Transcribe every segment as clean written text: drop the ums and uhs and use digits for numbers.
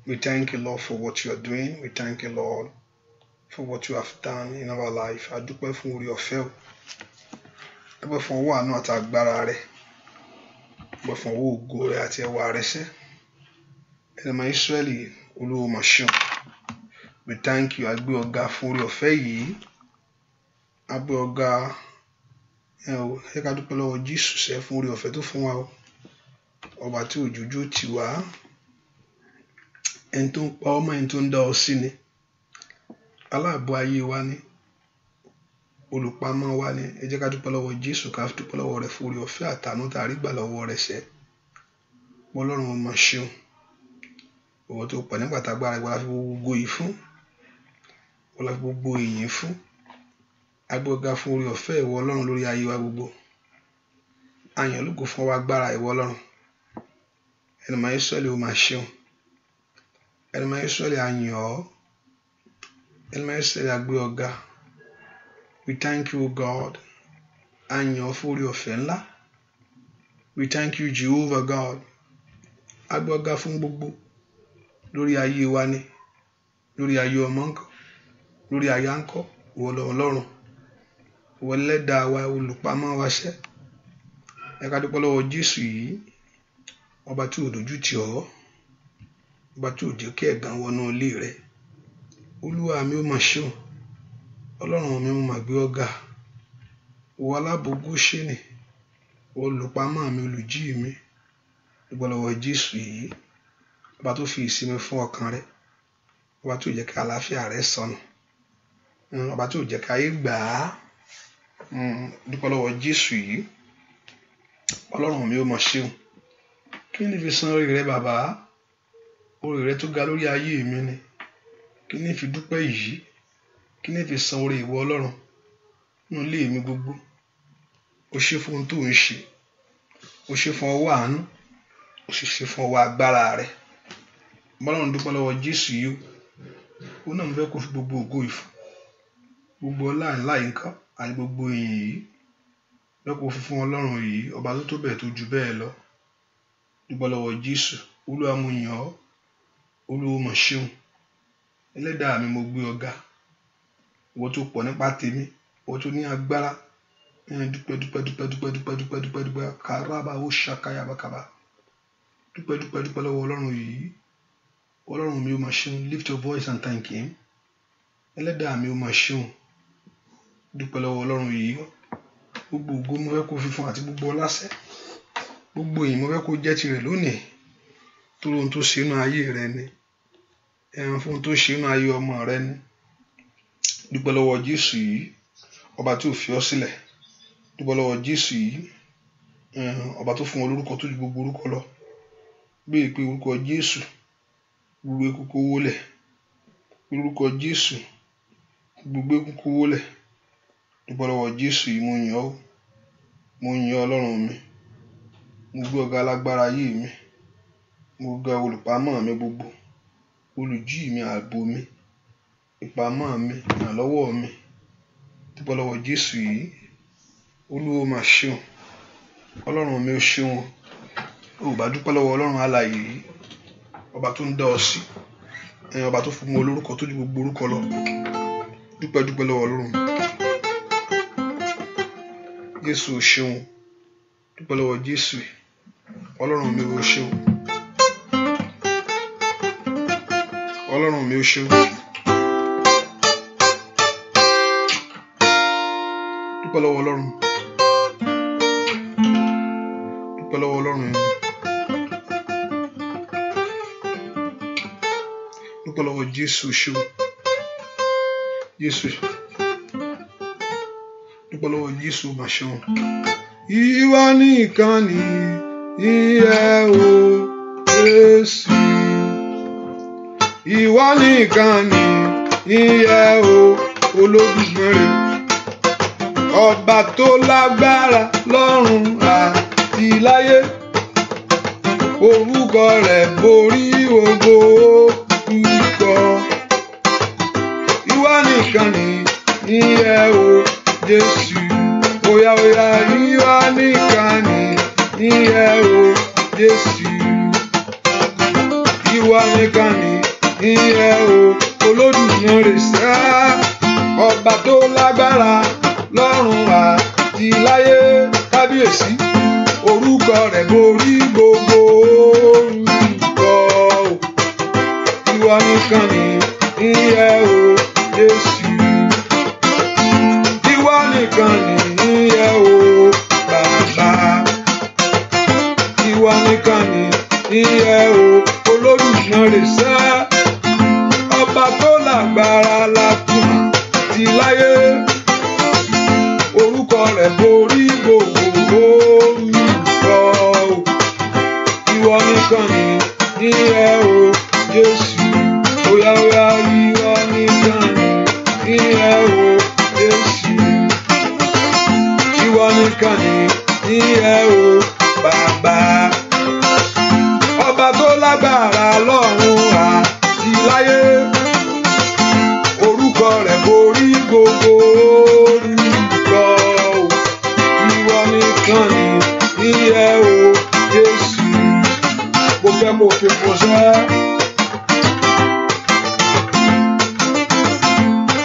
We thank you, Lord, for what you are doing. We thank you, Lord, for what you have done in our life. A dúpẹ́ fún oore ọ̀fẹ́ o. A dúpẹ́ fún ọwọ́ àánú àti agbára rẹ. A dúpẹ́ fún ọwọ́ ògo rẹ àti ẹwà rẹ sẹ́. Ẹlẹ́mọ̀ Ísírẹ́lì Olúwa mà ṣeun. We thank you. A gbé ọ̀gá fún oore ọ̀fẹ́ yìí. A gbé ọ̀gá ẹ ká dúpẹ́ lọ́wọ́ Jésù sẹ́ fún oore ọ̀fẹ́ tó fún wa o. Ọba tí òjòjú tì wá. Ẹni tó ń pa ọmọ ẹni tó ń dá ọ sí ni. Aláàbò ayé wa ni. Olùpamọ́ wa ni. Ẹ jẹ́ ká dúpẹ́ lọ́wọ́ Jésù ká dúpẹ́ lọ́wọ́ rẹ̀ fún oore ọ̀fẹ́ àtàánú tá a rí gbà lọ́wọ́ rẹ̀ sẹ́. Ọlọ́run ó mà ṣeun. Owó tó pọ̀ nígbà tá agbára ìwọ la fi gbogbo yìí fún. Ìwọ la fi gbogbo ìyìn fún. A gbé ọ̀gá fún oore ọ̀fẹ́ ìwọ Ọlọ́run lórí ayé wa gbogbo. A yìn ọ́ lógo fún ọwọ́ agbára ìwọ Ọlọ́run. Ẹlẹ́mọ̀ Ísírẹ́lì ó mà ṣeun. Ẹlẹ́mọ̀ Ísírẹ́lì a yìn ọ́. Ẹlẹ́mọ̀ Ísírẹ́lì a gbé ọ̀gá. We thank you, God. A yìn ọ́ fún oore ọ̀fẹ́ ńlá. We thank you, Jehovah God. A gbé ọ̀gá fún gbogbo lórí ayé wa ni, lórí ayé ọmọ ńkọ́, lórí aya ńkọ́, ìwọ Ọlọ́run. Ìwọ Ẹlẹ́dàá wa, olùpamọ́ wa sẹ́. Ẹ ká dúpẹ́ lọ́wọ́ Jésù yìí. Ọba tí ò dojú tì ọ́. Ọba tí ò jẹ́ kí ẹ̀gàn wọnú ilé rẹ. Olúwa mi ó mà ṣeun. Ọlọ́run mi ó mà gbé ọ̀gá. Ìwọ aláàbò Góṣẹ́nì. Ìwọ olùpamọ́ mi, olùjí mi. Dúpẹ́ lọ́wọ́ Jésù yìí. Ọba tó fi ìsinmi fún ọkàn rẹ. Ọba tí ò jẹ́ kí àlàáfíà rẹ sọnù. Ọba tí ò jẹ́ kí ayé gbà á. Dúpẹ́ lọ́wọ́ Jésù yìí. Ọlọ́run mi ó mà ṣeun. Kí ni fi san orí rẹ bàbá? Orí rẹ tó ga lórí ayé mi ni. Kí ni fi dúpẹ́ yìí? Kí ni fi san orí ìwọ Ọlọ́run nínú ilé mi gbogbo? O ṣé fún ohun tó ń ṣe. O ṣé fún ọwọ́ àánú. O sì ṣe fún ọwọ́ agbára rẹ. Ọlọ́run dúpẹ́ lọ́wọ́ Jésù yìí. Ó náà ń fẹ́ kó fi gbogbo ògo ìfún. Gbogbo ọlá ńlá yìí ńkọ́ àti gbogbo ìyìn yìí. Fẹ́ kó fi fún Ọlọ́run yìí, ọba tó tó bẹ́ẹ̀ tó ju bẹ́ẹ̀ lọ. Dúpẹ́ lọ́wọ́ Jésù. Olúwa mo yìn ọ́. Olúwa mà ṣeun. Ẹlẹ́dàá mi mo gbé ọ̀gá. Ìwọ tó pọ̀ nípa tèmi. Ìwọ tó ní agbára. Dúpẹ́. Karaba ó ṣàkáyà bákàbá. Dúpẹ́ lọ́wọ́ Ọlọ́run yìí. Ọlọ́run mi ó mà ṣeun. Lift your voice and thank him. Ẹlẹ́dàá mi ó mà ṣeun. Dúpẹ́ lọ́wọ́ Ọlọ́run yìí. Gbogbo ògo mo fẹ́ kó fi fún àti gbogbo ọlá sẹ́. Gbogbo ìyìn mo fẹ́ kó jẹ́ tirẹ̀ lónìí. Torí ohun tó ṣe inú ayé rẹ ni. Fún ohun tó ṣe inú ayé ọmọ rẹ ni. Dúpẹ́ lọ́wọ́ Jésù yìí. Ọba tí ò fi ọ́ sílẹ̀. Dúpẹ́ lọ́wọ́ Jésù yìí. Ọba tó fún ọ lórúkọ tó ju gbogbo orúkọ lọ. Bí pé orúkọ Jésù gbogbo eku kó wólẹ̀. Orúkọ Jésù gbogbo eku kó wólẹ̀. Dúpẹ́ lọ́wọ́ Jésù yìí. Mo yìn ọ́. Mo yìn ọ́ Ọlọ́run mi. Mo gbé ọ̀gá alágbára ayé mi. Mo gbé olùpamọ́ mi gbogbo. Olùjí mi, ààbò mi. Ìpamọ́ mi, ìrànlọ́wọ́ mi. Dúpẹ́ lọ́wọ́ Jésù yìí. Olúwa mà ṣeun. Ọlọ́run mi ó ṣeun. Ó bá dúpẹ́ lọ́wọ́ Ọlọ́run alààyè yìí. Ọba tó ń dá ọ sí. Ọba tó fún mi olórúkọ tó ju gbogbo orúkọ lọ. Dúpẹ́ lọ́wọ́ Ọlọ́run. Jésù ó ṣeun. Dúpẹ́ lọ́wọ́ Jésù. Ọlọ́run mi ó ṣeun. Ọlọ́run mi ó ṣeun. Dúpẹ́ lọ́wọ́ Ọlọ́run. Dúpẹ́ lọ́wọ́ Ọlọ́run mi. Dúpẹ́ lọ́wọ́ Jésù ṣeun. Jésù. Dúpẹ́ lọ́wọ́ Jésù mà ṣeun. Ìwọ nìkan ni ìyè o Jésù. Ìwọ nìkan ni ìyè o Olódùmarè. Ọba tó lágbára lọ́run àti láyé. Orúkọ rẹ̀ borí gbogbo orúkọ. Ìwọ nìkan ni ìyè o Jésù. Oya ìwọ nìkan ni ìyè o Jésù. Ìwọ nìkan ni ìyẹn o Olódùmarè sẹ́. Ọba tó lágbára lọ́run àti láyé, kábíyèsí orúkọ rẹ̀ borí gbogbo orúkọ. Ìwọ nìkan ni ìyẹn o Jésù. Ìwọ nìkan ni ìyẹn o Bàbá. Ìwọ nìkan ni ìyẹn o Olódùmarè sẹ́. Ọba tó lágbára látún àti láyé, orúkọ rẹ̀ borí gbogbo orúkọ. Ìwọ nìkan ni ìyẹn o Jésù. Óyá óyá ìwọ nìkan ni ìyẹn o Jésù. Ìwọ nìkan ni ìyẹn o Bàbá. Ọba tó lágbára lọ́run àti láyé, orúkọ rẹ̀ borí gbogbo orúkọ. Ìwọ nìkan ni ìyẹn o Jésù. Mo fẹ́ kó fi kún sẹ́.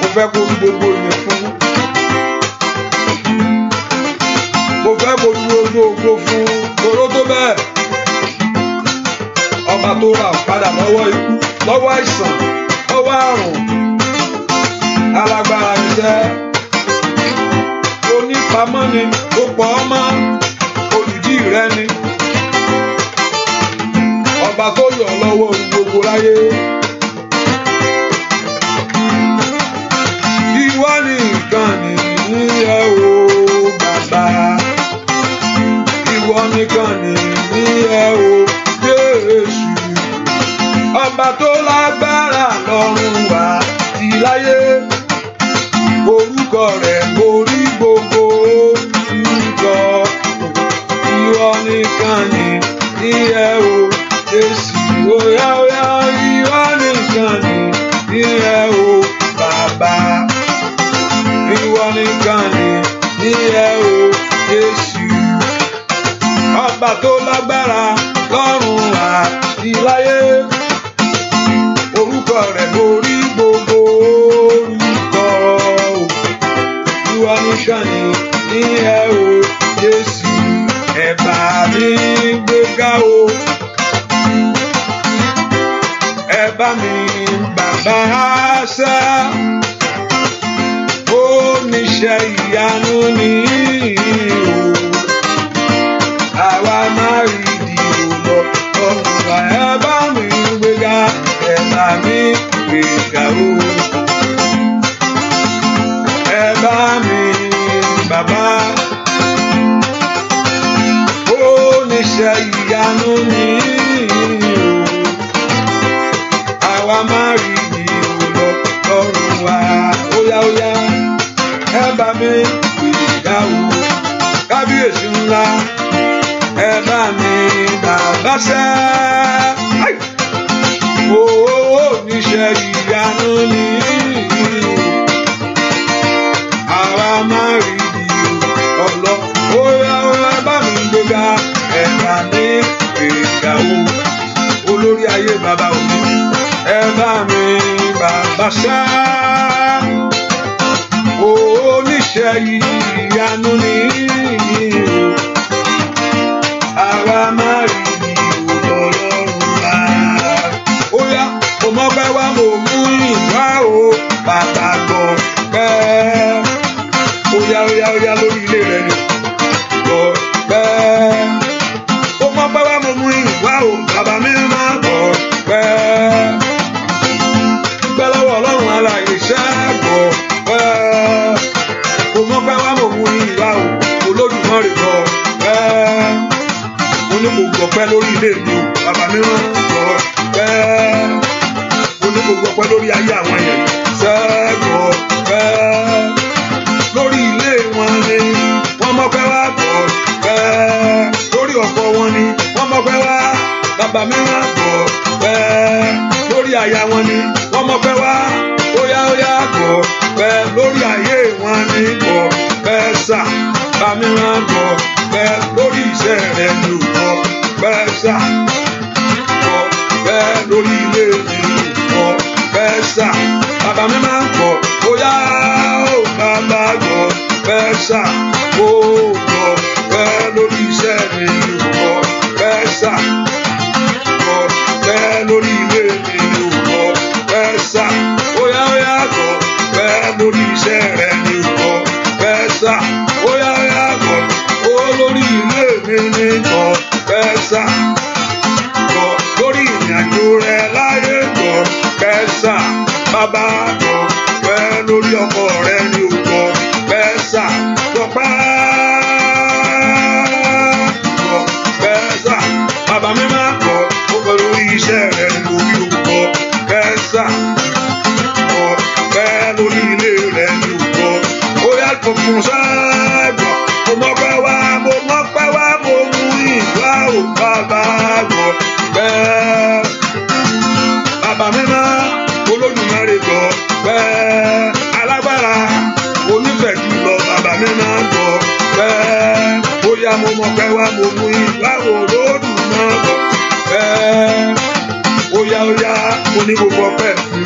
Mo fẹ́ kó fi gbogbo ìyẹn fún. Mo fẹ́ kó fi gbogbo ògo fún. Toró tó bẹ́ẹ̀. Ọba tó rà padà lọ́wọ́ ikú, lọ́wọ́ àìsàn, lọ́wọ́ àrùn. Alágbára ni sẹ́. Onípamọ́ ni, ó pọ̀ ọmọ, olùdí rẹ ni. Ọba tó yọ lọ́wọ́ ohun gbogbo láyé. Ìwọ nìkan ni ìyẹn o Bàbá. Ìwọ nìkan ni ìyẹn o Jésù. Ọba tó lágbára lọ́run wá ti láyé, orúkọ rẹ̀ borí gbogbo orúkọ. Ìwọ nìkan ni ìyẹn o Jésù. Óyá óyá ìwọ nìkan ni ìyẹn o Bàbá. Ìwọ nìkan ni ìyẹn o Jésù. Ọba tó lágbára lọ́run àti láyé, orúkọ rẹ̀ borí gbogbo orúkọ. Ìwọ nìkan ni ìyẹn o Jésù. Ẹ bá mi gbéga o, ẹ bá mi bàbá sẹ́. Oníṣẹ́ ìyanu ni o, àwa máa rí di òlọ ọ̀hún. Ẹ bá mi gbéga, ẹ bá mi gbéga o, ẹ bá mi bàbá. Oníṣẹ́ ìyanu ni o, àwa máa rí di òlọ ọ̀hún wa. Óyá óyá ẹ bá mi gbéga o, kábíyèsí ńlá. Ẹ bá mi bàbá sẹ́. Oníṣẹ́ ìyanu ni o, àwa máa rí di ọlọ. Óyá óyá ẹ bá mi gbéga, ẹ bá mi gbéga o, olórí ayé bàbá òní. Ẹ bá mi bàbá sẹ́. Oníṣẹ́ ìyanu ni o, àwa máa rí di Ọlọ́run wa. Óyá mo mọ̀ pé wá mo mú ìwá o, bàbá gbọ́ pẹ́. Óyá óyá óyá lórí ilé rẹ̀ ni gbọ́ pẹ́. Mo mọ̀ pé wá mo mú ìwá o, bàbá mi máa gbọ́ pẹ́. Gbẹ́ lọ́wọ́ Ọlọ́run alààyè ṣẹ́ gbọ́ pẹ́. Mo mọ̀ pé wá mo mú ìwá o, Olódùmarè gbọ́ pẹ́. Mo ní mo gbọ́ pẹ́ lórí ilé mi o, bàbá mi rán gbọ́ pẹ́. Mo ní mo gbọ́ pẹ́ lórí ayé àwọn èèyàn ṣẹ́ gbọ́ pẹ́. Lórí ilé wọn ni wọ́n mọ̀ pé wá gbọ́ pẹ́. Lórí ọkọ wọn ni wọ́n mọ̀ pé wá, bàbá mi rán gbọ́ pẹ́. Lórí aya wọn ni wọ́n mọ̀ pé wá, óyá óyá gbọ́ pẹ́. Lórí ayé wọn ni gbọ́ pẹ́ sà, bàbá mi rán gbọ́ pẹ́. Lórí iṣẹ́ rẹ̀ ló gbọ́ pẹ́ sà, gbọ́ pẹ́. Lórí ilé mi gbọ́ ilé mi ni ò kọ́ fẹ́ sà óyá kọ́ fẹ́ lórí iṣẹ́ rẹ ni ò kọ́ fẹ́ sà óyá kọ́ ó lórí ilé mi ni kọ́ fẹ́ sà kọ́ lórí ìrìnàjò rẹ láyé kọ́ fẹ́ sà bàbá kọ́ fẹ́ lórí ọkọ rẹ ni ò kọ́ fẹ́ sà kọ́ bàbá mi máa kọ́ ó kọ́ lórí iṣẹ́ rẹ lórí òkọ́ kẹsà kọ́ bẹ́ẹ̀ lórí ilé rẹ ní òkọ́ ó yá tuntun sáàgbọ̀ mo mọ́pẹ́ wá mo mú ìgbà ò bàbá gbọ́ bẹ́ẹ̀ bàbá mi máa Olódùmarè gbọ́ bẹ́ẹ̀ alágbára onífẹ̀ẹ́ jùlọ bàbá mi máa gbọ́ bẹ́ẹ̀ ó yá mo mọ́pẹ́ wá mo mú ìgbà ò lódùn óyá mo ní gbogbo ọpẹ́ fún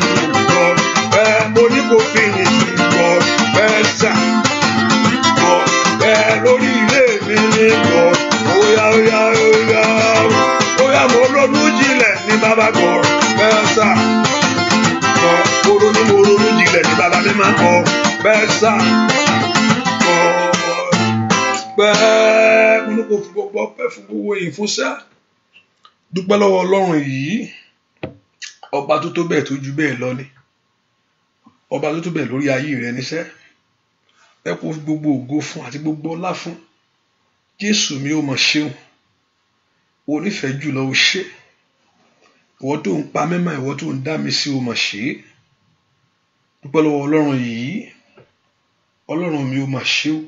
ọ mo ní kò fi yìn fún ọ sà ọ lórí ilé mi ní ọ óyá mo ronú jinlẹ̀ ní bàbá kọ sà mo ronú jinlẹ̀ ní bàbá mi máa kọ sà mo ní kò fi gbogbo ọpẹ́ fún gbogbo yìí fún sà. Dúpẹ́ lọ́wọ́ Ọlọ́run yìí ọba tó tó bẹ́ẹ̀ tó ju bẹ́ẹ̀ lọ ni ọba tó tó bẹ́ẹ̀ lórí ayé rẹ níṣẹ́ ẹ kó gbogbo ògo fún àti gbogbo ọlá fún Jésù mi ó mọ̀ ṣeun onífẹ̀ẹ́ jùlọ ó ṣe ìwọ tó ń pa mẹ́mà ìwọ tó ń dá mi sí ó mọ̀ ṣe dúpẹ́ lọ́wọ́ Ọlọ́run yìí Ọlọ́run mi ó mọ̀ ṣeun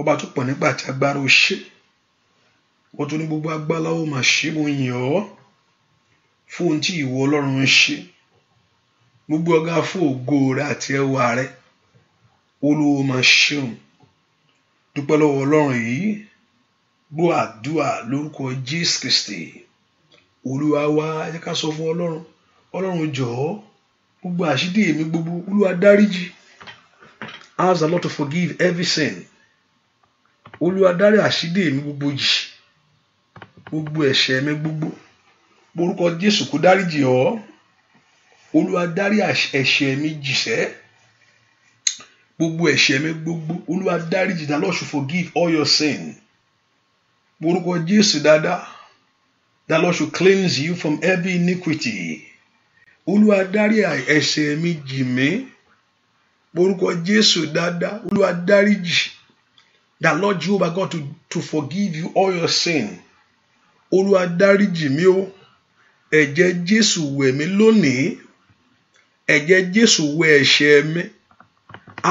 ọba tó pọ̀ nígbà tí agbára ó ṣe wọ́n tó ní gbogbo agbára ó máa ṣe mo yìn ọ́ fún ohun tí ìwọ Ọlọ́run ń ṣe gbogbo ọgá fún ògo rẹ àti ẹwà rẹ Olúwa máa ṣeun dúpẹ́ lọ́wọ́ Ọlọ́run yìí gbọ́ àdúrà lórúkọ Jésù Kristi Olúwa wá ẹ ká sọ fún Ọlọ́run jọ̀ọ́ gbogbo àṣídì mi gbogbo Olúwa dáríjì ask the Lord to forgive every sin Olúwa dárí àṣídì mi gbogbo jì gbogbo ẹ̀ṣẹ̀ mi gbogbo orúkọ Jésù kó dáríjì ọ́ Olúwa dárí ẹ̀ṣẹ̀ mi jìṣẹ́ gbogbo ẹ̀ṣẹ̀ mi gbogbo Olúwa dáríjì the Lord should forgive all your sin orúkọ Jésù dáadáa the Lord should cleanse you from every iniquity Olúwa dárí ẹ̀ṣẹ̀ mi jì mí orúkọ Jésù dáadáa Olúwa dáríjì the Lord Jehovah God to forgive you all your sin. Olúwa dáríjì mí o ẹ̀jẹ̀ Jésù wẹ̀ mí lónìí ẹ̀jẹ̀ Jésù wẹ̀ ẹ̀ṣẹ̀ mi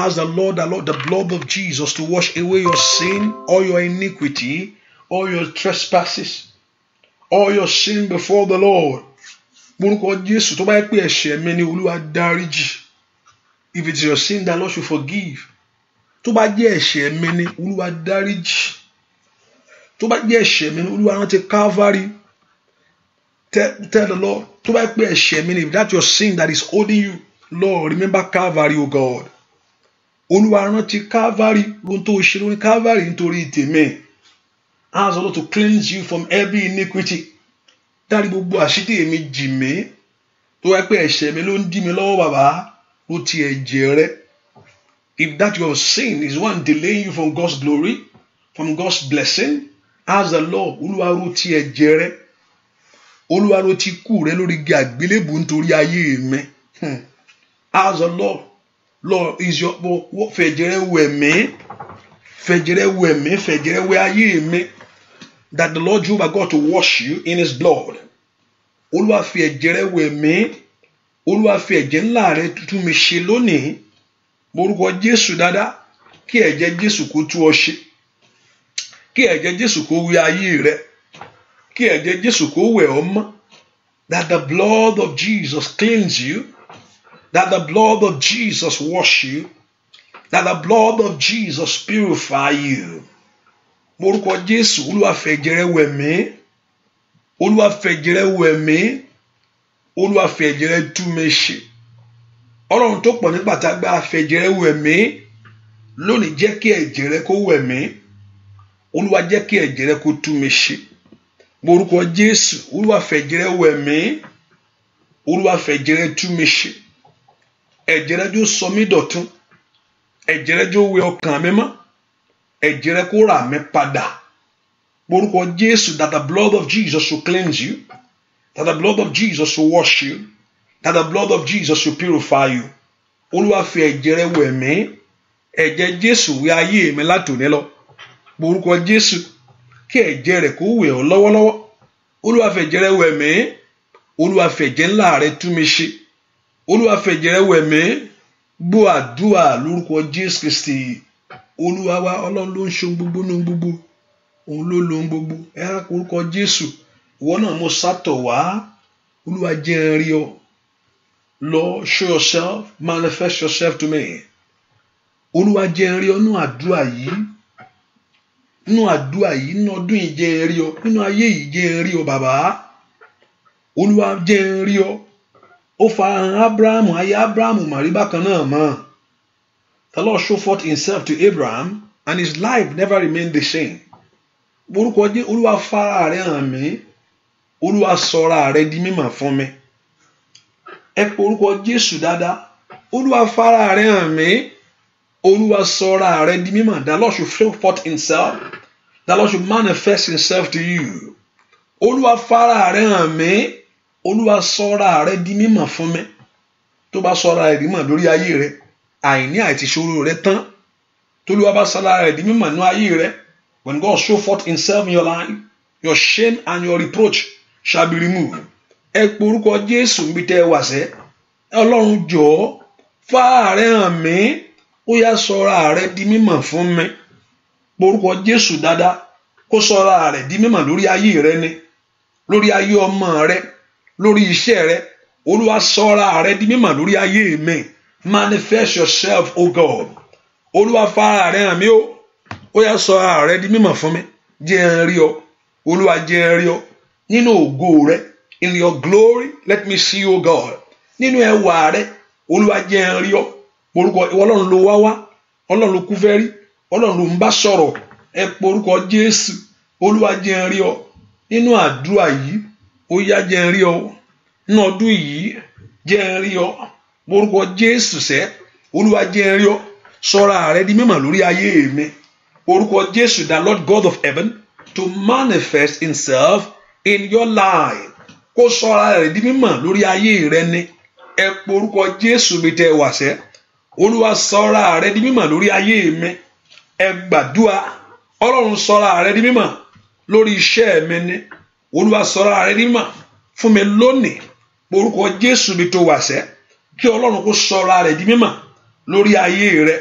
ask the Lord the blood of Jesus to wash away your sin all your iniquity all your trespasses all your sin before the Lord orúkọ Jésù tó bá yẹ pé ẹ̀ṣẹ̀ mi ni Olúwa dáríjì if it's your sin the Lord should forgive tó bá jẹ́ ẹ̀ṣẹ̀ mi ni Olúwa dáríjì tó bá jẹ́ ẹ̀ṣẹ̀ mi ni Olúwa rántí Calvary tell the Lord tó bá pẹ́ ẹ̀ṣẹ̀ mi ni if that's your sin that is holding you Lord remember Calvary o God Olúwa rántí Calvary lóhun tó ṣe lórí Calvary nítorí tèmi ask the Lord to cleanse you from every iniquity dárí gbogbo àṣírí mi jì mí tó bá pẹ́ ẹ̀ṣẹ̀ mi ló ń dí mi lọ́wọ́ bàbá ló ti ẹ̀jẹ̀ rẹ if that your sin is one delaying you from God's glory from God's blessing ask the Lord Olúwa ró ti ẹ̀jẹ̀ rẹ Olúwa ró ti kú rẹ lórí igi àgbélébùú nítorí ayé mi ask the Lord is your fẹ̀jẹ̀ rẹ wẹ̀ mí fẹ̀jẹ̀ rẹ wẹ̀ mí fẹ̀jẹ̀ rẹ wẹ̀ ayé mi that the Lord Jehovah God to wash you in his blood Olúwa fi ẹ̀jẹ̀ rẹ wẹ̀ mí Olúwa fi ẹ̀jẹ̀ ńlá rẹ tún mi ṣe lónìí morúkọ Jésù dáadáa kí ẹ̀jẹ̀ Jésù kó tú ọ ṣe kí ẹ̀jẹ̀ Jésù kó wẹ̀ ayé rẹ kí ẹ̀jẹ̀ Jésù kó wẹ̀ ọ́ mọ́ that the blood of Jesus cleanse you that the blood of Jesus wash you that the blood of Jesus purify you morúkọ Jésù Olúwa fi ẹ̀jẹ̀ rẹ wẹ̀ mí Olúwa fi ẹ̀jẹ̀ rẹ wẹ̀ mí Olúwa fi ẹ̀jẹ̀ rẹ tú mi ṣe Ọlọ́run tó pọ̀ nígbà tá a gbà fi ẹ̀jẹ̀ rẹ wẹ̀ mí lónìí jẹ́ kí ẹ̀jẹ̀ rẹ kó wẹ̀ mí Olúwa jẹ́ kí ẹ̀jẹ̀ rẹ kó tú mi ṣe morúkọ Jésù Olúwa fi ẹ̀jẹ̀ rẹ wẹ̀ mí Olúwa fẹ̀jẹ̀ rẹ̀ tú mi ṣe. Ẹ̀jẹ̀ rẹ̀ jó sọ mí dọ̀tun. Ẹ̀jẹ̀ rẹ̀ jó wẹ ọkàn mi mọ́. Ẹ̀jẹ̀ rẹ̀ kó rà mí padà. Orúkọ Jésù, that the blood of Jesus will cleanse you. That the blood of Jesus will wash you. That the blood of Jesus will purify you. Olúwa fi ẹ̀jẹ̀ rẹ̀ wẹ̀ mí. Ẹ̀jẹ̀ Jésù wẹ ayé mi látòní lọ. Orúkọ Jésù, kí ẹ̀jẹ̀ rẹ̀ kó wẹ̀ ọ́ lọ́wọ́lọ́wọ́. Olúwa fi ẹ̀jẹ̀ rẹ̀ wẹ̀ mí. Olúwa fi ẹ̀jẹ̀ ńlá rẹ̀ tú mi ṣe. Olúwa fi ẹ̀jẹ̀ rẹ̀ wẹ̀ mí. Gbọ́ àdúrà lórúkọ Jésù Kristi. Olúwa wa, Ọlọ́run ló ń ṣe gbogbo nínú gbogbo. Òun ló lo gbogbo. Ẹ á orúkọ Jésù. Ìwọ náà mo sátọ̀ wá. Olúwa jẹ́ n rí ọ. Lord, show yourself, manifest yourself to me. Olúwa jẹ́ n rí ọ nínú àdúrà yìí. Nínú àdúrà yìí, nínú ọdún yìí jẹ́ n rí ọ. Nínú ayé yìí jẹ́ n rí ọ bàbá. Olúwa jẹ́ n rí ọ. Ó farahàn Abrahamu, ayé Abrahamu màrí bákan náà mọ́. The Lord showed forth himself to Abraham and his life never remained the same. Orúkọ Jésù, Olúwa fara rẹ̀ hàn mí. Olúwa sọra rẹ̀ di mímọ̀ fún mi. Ẹ pe orúkọ Jésù dáadáa. Olúwa fara rẹ̀ hàn mí. Olúwa sọra rẹ̀ di mímọ̀. The Lord should show forth himself. The Lord should manifest himself to you. Olúwa fara rẹ̀ hàn mí. Olúwa sọra rẹ̀ di mímọ̀ fún mi. Tó bá sọra rẹ̀ di mímọ̀ lórí ayé rẹ̀, àìní àti ìṣòro rẹ̀ tán. Tolúwa bá sọra rẹ̀ di mímọ̀ nínú ayé rẹ̀, when God show forth himself in your life, your shame and your reproach shall be removed. Ẹ pe orúkọ Jésù níbi tẹ́ ẹ wà sẹ́. Ọlọ́run jọ̀ọ́ fara rẹ̀ hàn mí. Ó yá sọra rẹ̀ di mímọ̀ fún mi. Pe orúkọ Jésù dáadáa. Kó sọra rẹ̀ di mímọ̀ lórí ayé rẹ ni. Lórí ayé ọmọ rẹ. Lórí iṣẹ́ rẹ. Olúwa sọra rẹ̀ di mímọ̀ lórí ayé mi. Manifest yourself, O God. Olúwa fara rẹ̀ hàn mí o. Ó yá sọra rẹ̀ di mímọ̀ fún mi. Jẹ́ n rí ọ. Olúwa jẹ́ n rí ọ. Nínú ògo rẹ. In your glory, let me see you, God. Nínú ẹwà rẹ. Olúwa jẹ́ n rí ọ. Orúkọ Ọlọ́run ló wá wá. Ọlọ́run ló kú fẹ́ rí. Ọlọ́run ló ń bá sọ̀rọ̀. Ẹ pe orúkọ Jésù. Olúwa jẹ́ n rí ọ. Nínú àdúrà yìí. Ó yá jẹ́ n rí ọ. Nínú ọdún yìí. Jẹ́ n rí ọ. Orúkọ Jésù sẹ́. Olúwa jẹ́ n rí ọ. Sọra rẹ̀ di mímọ̀ lórí ayé mi. Orúkọ Jésù, the Lord God of heaven, to manifest himself in your life. Kó sọra rẹ̀ di mímọ̀ lórí ayé rẹ ni. Ẹ pe orúkọ Jésù mi tẹ́ wà sẹ́. Olúwa sọra rẹ̀ di mímọ̀ lórí ayé mi. Ẹ gbàdúrà. Ọlọ́run sọra rẹ̀ di mímọ̀ lórí iṣẹ́ mi ni. Olúwa sọra rẹ̀ di mímọ̀ fún mi lónìí. Orúkọ Jésù mi tó wà sẹ́. Kí Ọlọ́run kó sọra rẹ̀ di mímọ̀ lórí ayé rẹ.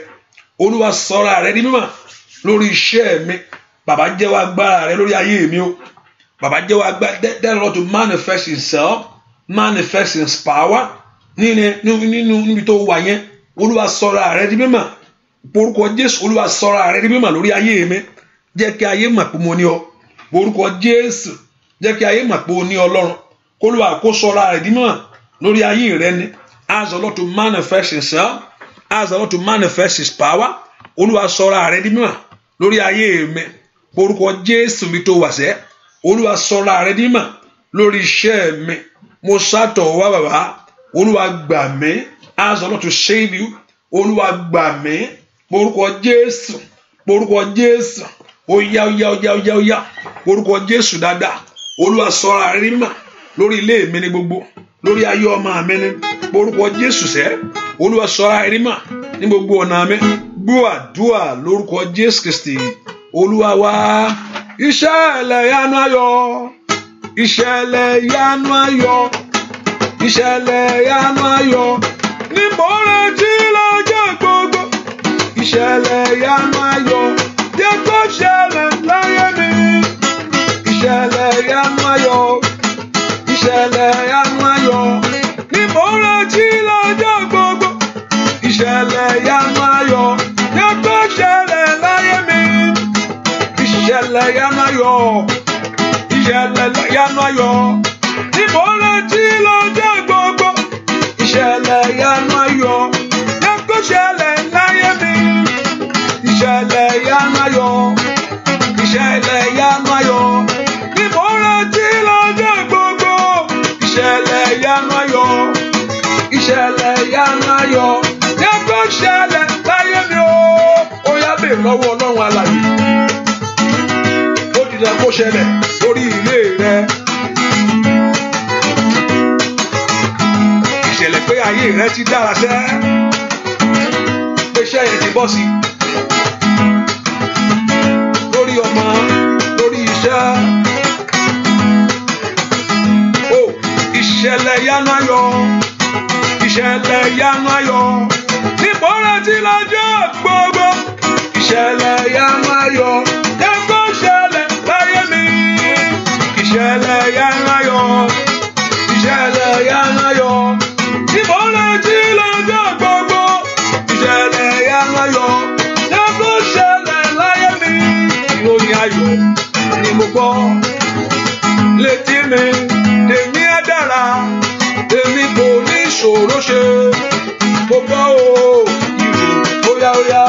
Olúwa sọra rẹ̀ di mímọ̀ lórí iṣẹ́ mi. Bàbá jẹ́wọ́ agbára rẹ̀ lórí ayé mi o. Bàbá jẹ́wọ́ agbára. That Lord to manifest himself, manifest his power. Níbi tó wà yẹn. Olúwa sọra rẹ̀ di mímọ̀. Orúkọ Jésù, Olúwa sọra rẹ̀ di mímọ̀ lórí ayé mi. Jẹ́ kí ayé mọ̀ pé mo ní ọ. Orúkọ Jésù. Jẹ́ kí ayé mọ̀ pé o ní Ọlọ́run. Olúwa kó sọra rẹ̀ di mímọ̀ lórí ayé rẹ ni. Ask the Lord to manifest himself. Ask the Lord to manifest his power. Olúwa sọra rẹ̀ di mímọ̀ lórí ayé mi. Orúkọ Jésù mi tó wà sẹ́. Olúwa sọra rẹ̀ di mímọ̀ lórí iṣẹ́ mi. Mo sátọ̀ wá bàbá. Olúwa gbà mí. Ask the Lord to save you. Olúwa gbà mí. Orúkọ Jésù. Orúkọ Jésù. Ó yá ó yá ó yá ó yá ó yá. Orúkọ Jésù dáadáa. Olúwa sọra rẹ̀ di mímọ̀ lórí ilé mi ní gbogbo. Lórí ayé ọmọ mi ní. Orúkọ Jésù sẹ́. Olúwa sọra rẹ̀ di mímọ̀ ní gbogbo ọ̀nà mi. Gbọ́ àdúrà lórúkọ Jésù Kristi. Olúwa wa. Ìṣẹ̀lẹ̀ ìyanu ayọ̀. Ìṣẹ̀lẹ̀ ìyanu ayọ̀. Ìṣẹ̀lẹ̀ ìyanu ayọ̀. Ní mo retí lọ́jọ́ gbogbo. Ìṣẹ̀lẹ̀ ìyanu ayọ̀. Jẹ́ kó ṣẹlẹ̀ láyé mi. Ìṣẹ̀lẹ̀ ìyanu ayọ̀. Ìṣẹ̀lẹ̀ ìyanu ayọ̀. Ní mo retí lọ́jọ́ gbogbo. Ìṣẹ̀lẹ̀ ìyanu ayọ̀. Jẹ́ kó ṣẹlẹ̀ láyé mi. Ìṣẹ̀lẹ̀ ìyanu ayọ̀. Ìṣẹ̀lẹ̀ ìyanu ayọ̀. Ní mo retí lọ́jọ́ gbogbo. Ìṣẹ̀lẹ̀ ìyanu ayọ̀. Jẹ́ kó ṣẹlẹ̀ láyé mi. Ìṣẹ̀lẹ̀ ìyanu ayọ̀. Ìṣẹ̀lẹ̀ ìyanu ayọ̀. Ní mo retí lọ́jọ́ gbogbo. Ìṣẹ̀lẹ̀ yanu ayọ̀, ìṣẹ̀lẹ̀ yanu ayọ̀, jẹ́ kó ṣẹlẹ̀ láyé mi o. Ó yá bèèrè lọ́wọ́ Ọlọ́run alààyè. Ó dìde kó ṣẹlẹ̀ lórí ilé rẹ. Ìṣẹ̀lẹ̀ pé ayé rẹ ti dára sẹ́, pé iṣẹ́ yẹn ti bọ́ sí. Lórí ọmọ, lórí iṣẹ́. Ó ìṣẹ̀lẹ̀ yanu ayọ̀, ìṣẹ̀lẹ̀ yanu ayọ̀, níbo rẹ ti lọ́jọ́ gbogbo. Ìṣẹ̀lẹ̀ yanu ayọ̀, jẹ́ kó ṣẹlẹ̀ láyé mi. Ìṣẹ̀lẹ̀ yanu ayọ̀, ìṣẹ̀lẹ̀ yanu ayọ̀, níbo rẹ ti lọ́jọ́ gbogbo. Ìṣẹ̀lẹ̀ yanu ayọ̀, jẹ́ kó ṣẹlẹ̀ láyé mi. Ìròyìn ayọ̀ ni mo gbọ́ létí mi, tèmi á dára, tèmi kò ní ìṣòro ṣe. Mo gbọ́ o ìrò óyá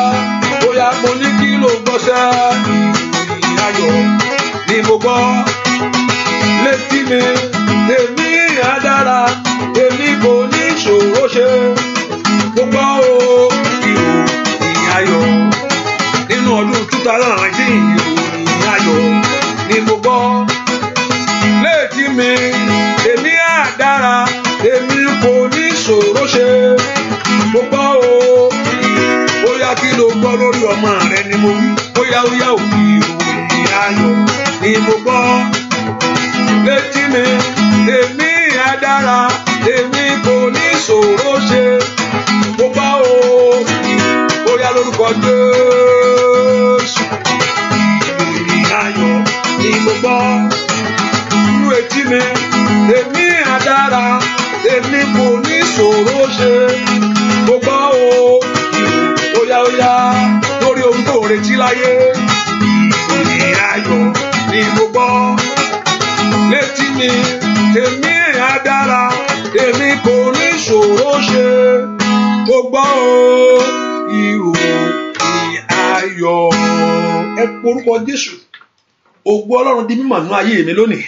óyá mo ní kí ló gbọ́ sẹ́. Ìròyìn ayọ̀ ni mo gbọ́ létí mi, tèmi á dára, tèmi kò ní ìṣòro ṣe. Mo gbọ́ o ìròyìn ayọ̀ nínú ọdún 2019. Ìròyìn ayọ̀ ni mo gbọ́ létí mi, tèmi á dára, tèmi kò ní ìṣòro ṣe. Mo gbọ́ o óyá kí ló gbọ́ lórí ọmọ rẹ ni mo wí. Óyá ò ìròyìn ayọ̀ ni mo gbọ́ létí mi, tèmi á dára, tèmi kò ní ìṣòro ṣe. Mo gbọ́ o óyá lórúkọ Jésù. Ìròyìn ayọ̀ ni mo gbọ́ nínú etí mi, tèmi á dára, tèmi kò ní ìṣòro ṣe. Mo gbọ́ o óyá lórí ohun tó retí láyé. Ìròyìn ayọ̀ ni mo gbọ́ létí mi, tèmi á dára, tèmi kò ní ìṣòro ṣe. Mo gbọ́ o ìròyìn ayọ̀. Ẹ porúkọ Jésù. Ògo Ọlọ́run di mímọ̀ nínú ayé mi lónìí.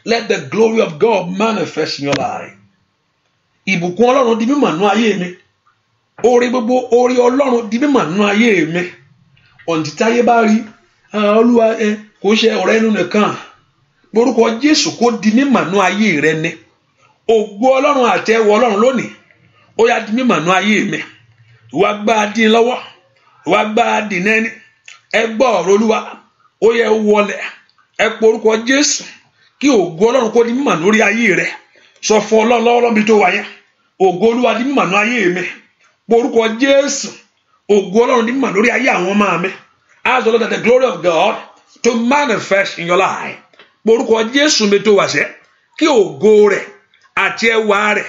Let the glory of God manifest in your life. Ìbùkún Ọlọ́run di mímọ̀ nínú ayé mi. Oore gbogbo, oore Ọlọ́run di mímọ̀ nínú ayé mi. Ọ̀ǹtí táyé bá rí, Olúwa kò ṣe ọ̀rẹ́ inú nìkan. Orúkọ Jésù kó di mímọ̀ nínú ayé rẹ ni. Ògo Ọlọ́run àti ẹwọ Ọlọ́run lónìí. Ó yá di mímọ̀ nínú ayé mi. Ìwà gbá dín lọ́wọ́, ìwà gbá dín nẹ́ni. Ẹ gbọ́ ọ̀rọ̀ Olúwa. Ó yẹ wọlé. Ẹ porúkọ Jésù. Kí ògo Ọlọ́run kó di mímọ̀ lórí ayé rẹ. Sọ fún Ọlọ́run lọ́wọ́ bí tó wà yẹn. Ògo Olúwa di mímọ̀ nínú ayé mi. Porúkọ Jésù. Ògo Ọlọ́run di mímọ̀ lórí ayé àwọn ọmọ mi. Ask the Lord that the glory of God to manifest in your life. Porúkọ Jésù mi tó wà sẹ́. Kí ògo rẹ̀ àti ẹwà rẹ̀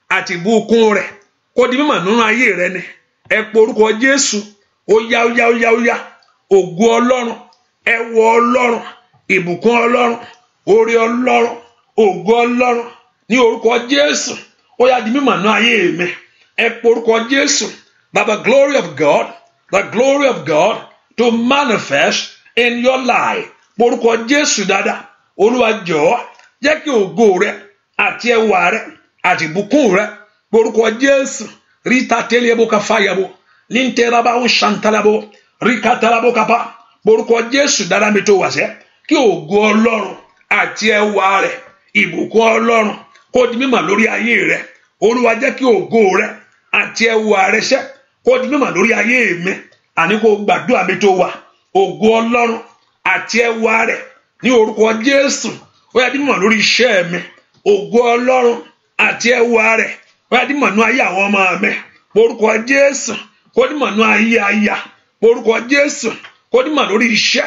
àti ìbùkún rẹ̀ kó di mímọ̀ nínú ayé rẹ ni. Ẹ porúkọ Jésù. Ó yá. Ògo Ọlọ́run, ẹwọ Ọlọ́run, ìbùkún Ọlọ́run, oore Ọlọ́run, ògo Ọlọ́run ní orúkọ Jésù. Ó yá di mímọ̀ nínú ayé mi. Ẹ porúkọ Jésù. That the glory of God to manifest in your life. Porúkọ Jésù dáadáa. Olúwa jọ̀ọ́ jẹ́ kí ògo rẹ àti ẹwà rẹ àti ìbùkún rẹ. Porúkọ Jésù. Rita telebo kafayabo. Linteraba ushantalabo. Rikatalabo kapa. Porúkọ Jésù dáadáa mi tó wà sẹ́. Kí ògo Ọlọ́run àti ẹwà rẹ, ìbùkún Ọlọ́run kó di mímọ̀ lórí ayé rẹ. Olúwa jẹ́ kí ògo rẹ àti ẹwà rẹ sẹ́ kó di mímọ̀ lórí ayé mi. Àní kó gbàdúrà mi tó wà. Ògo Ọlọ́run àti ẹwà rẹ ní orúkọ Jésù. Ó yá di mímọ̀ lórí iṣẹ́ mi. Ògo Ọlọ́run àti ẹwà rẹ ó yá di mímọ̀ nínú ayé àwọn ọmọ mi. Orúkọ Jésù. Kó di mímọ̀ nínú ayé aya. Orúkọ Jésù. Kó di mímọ̀ lórí iṣẹ́.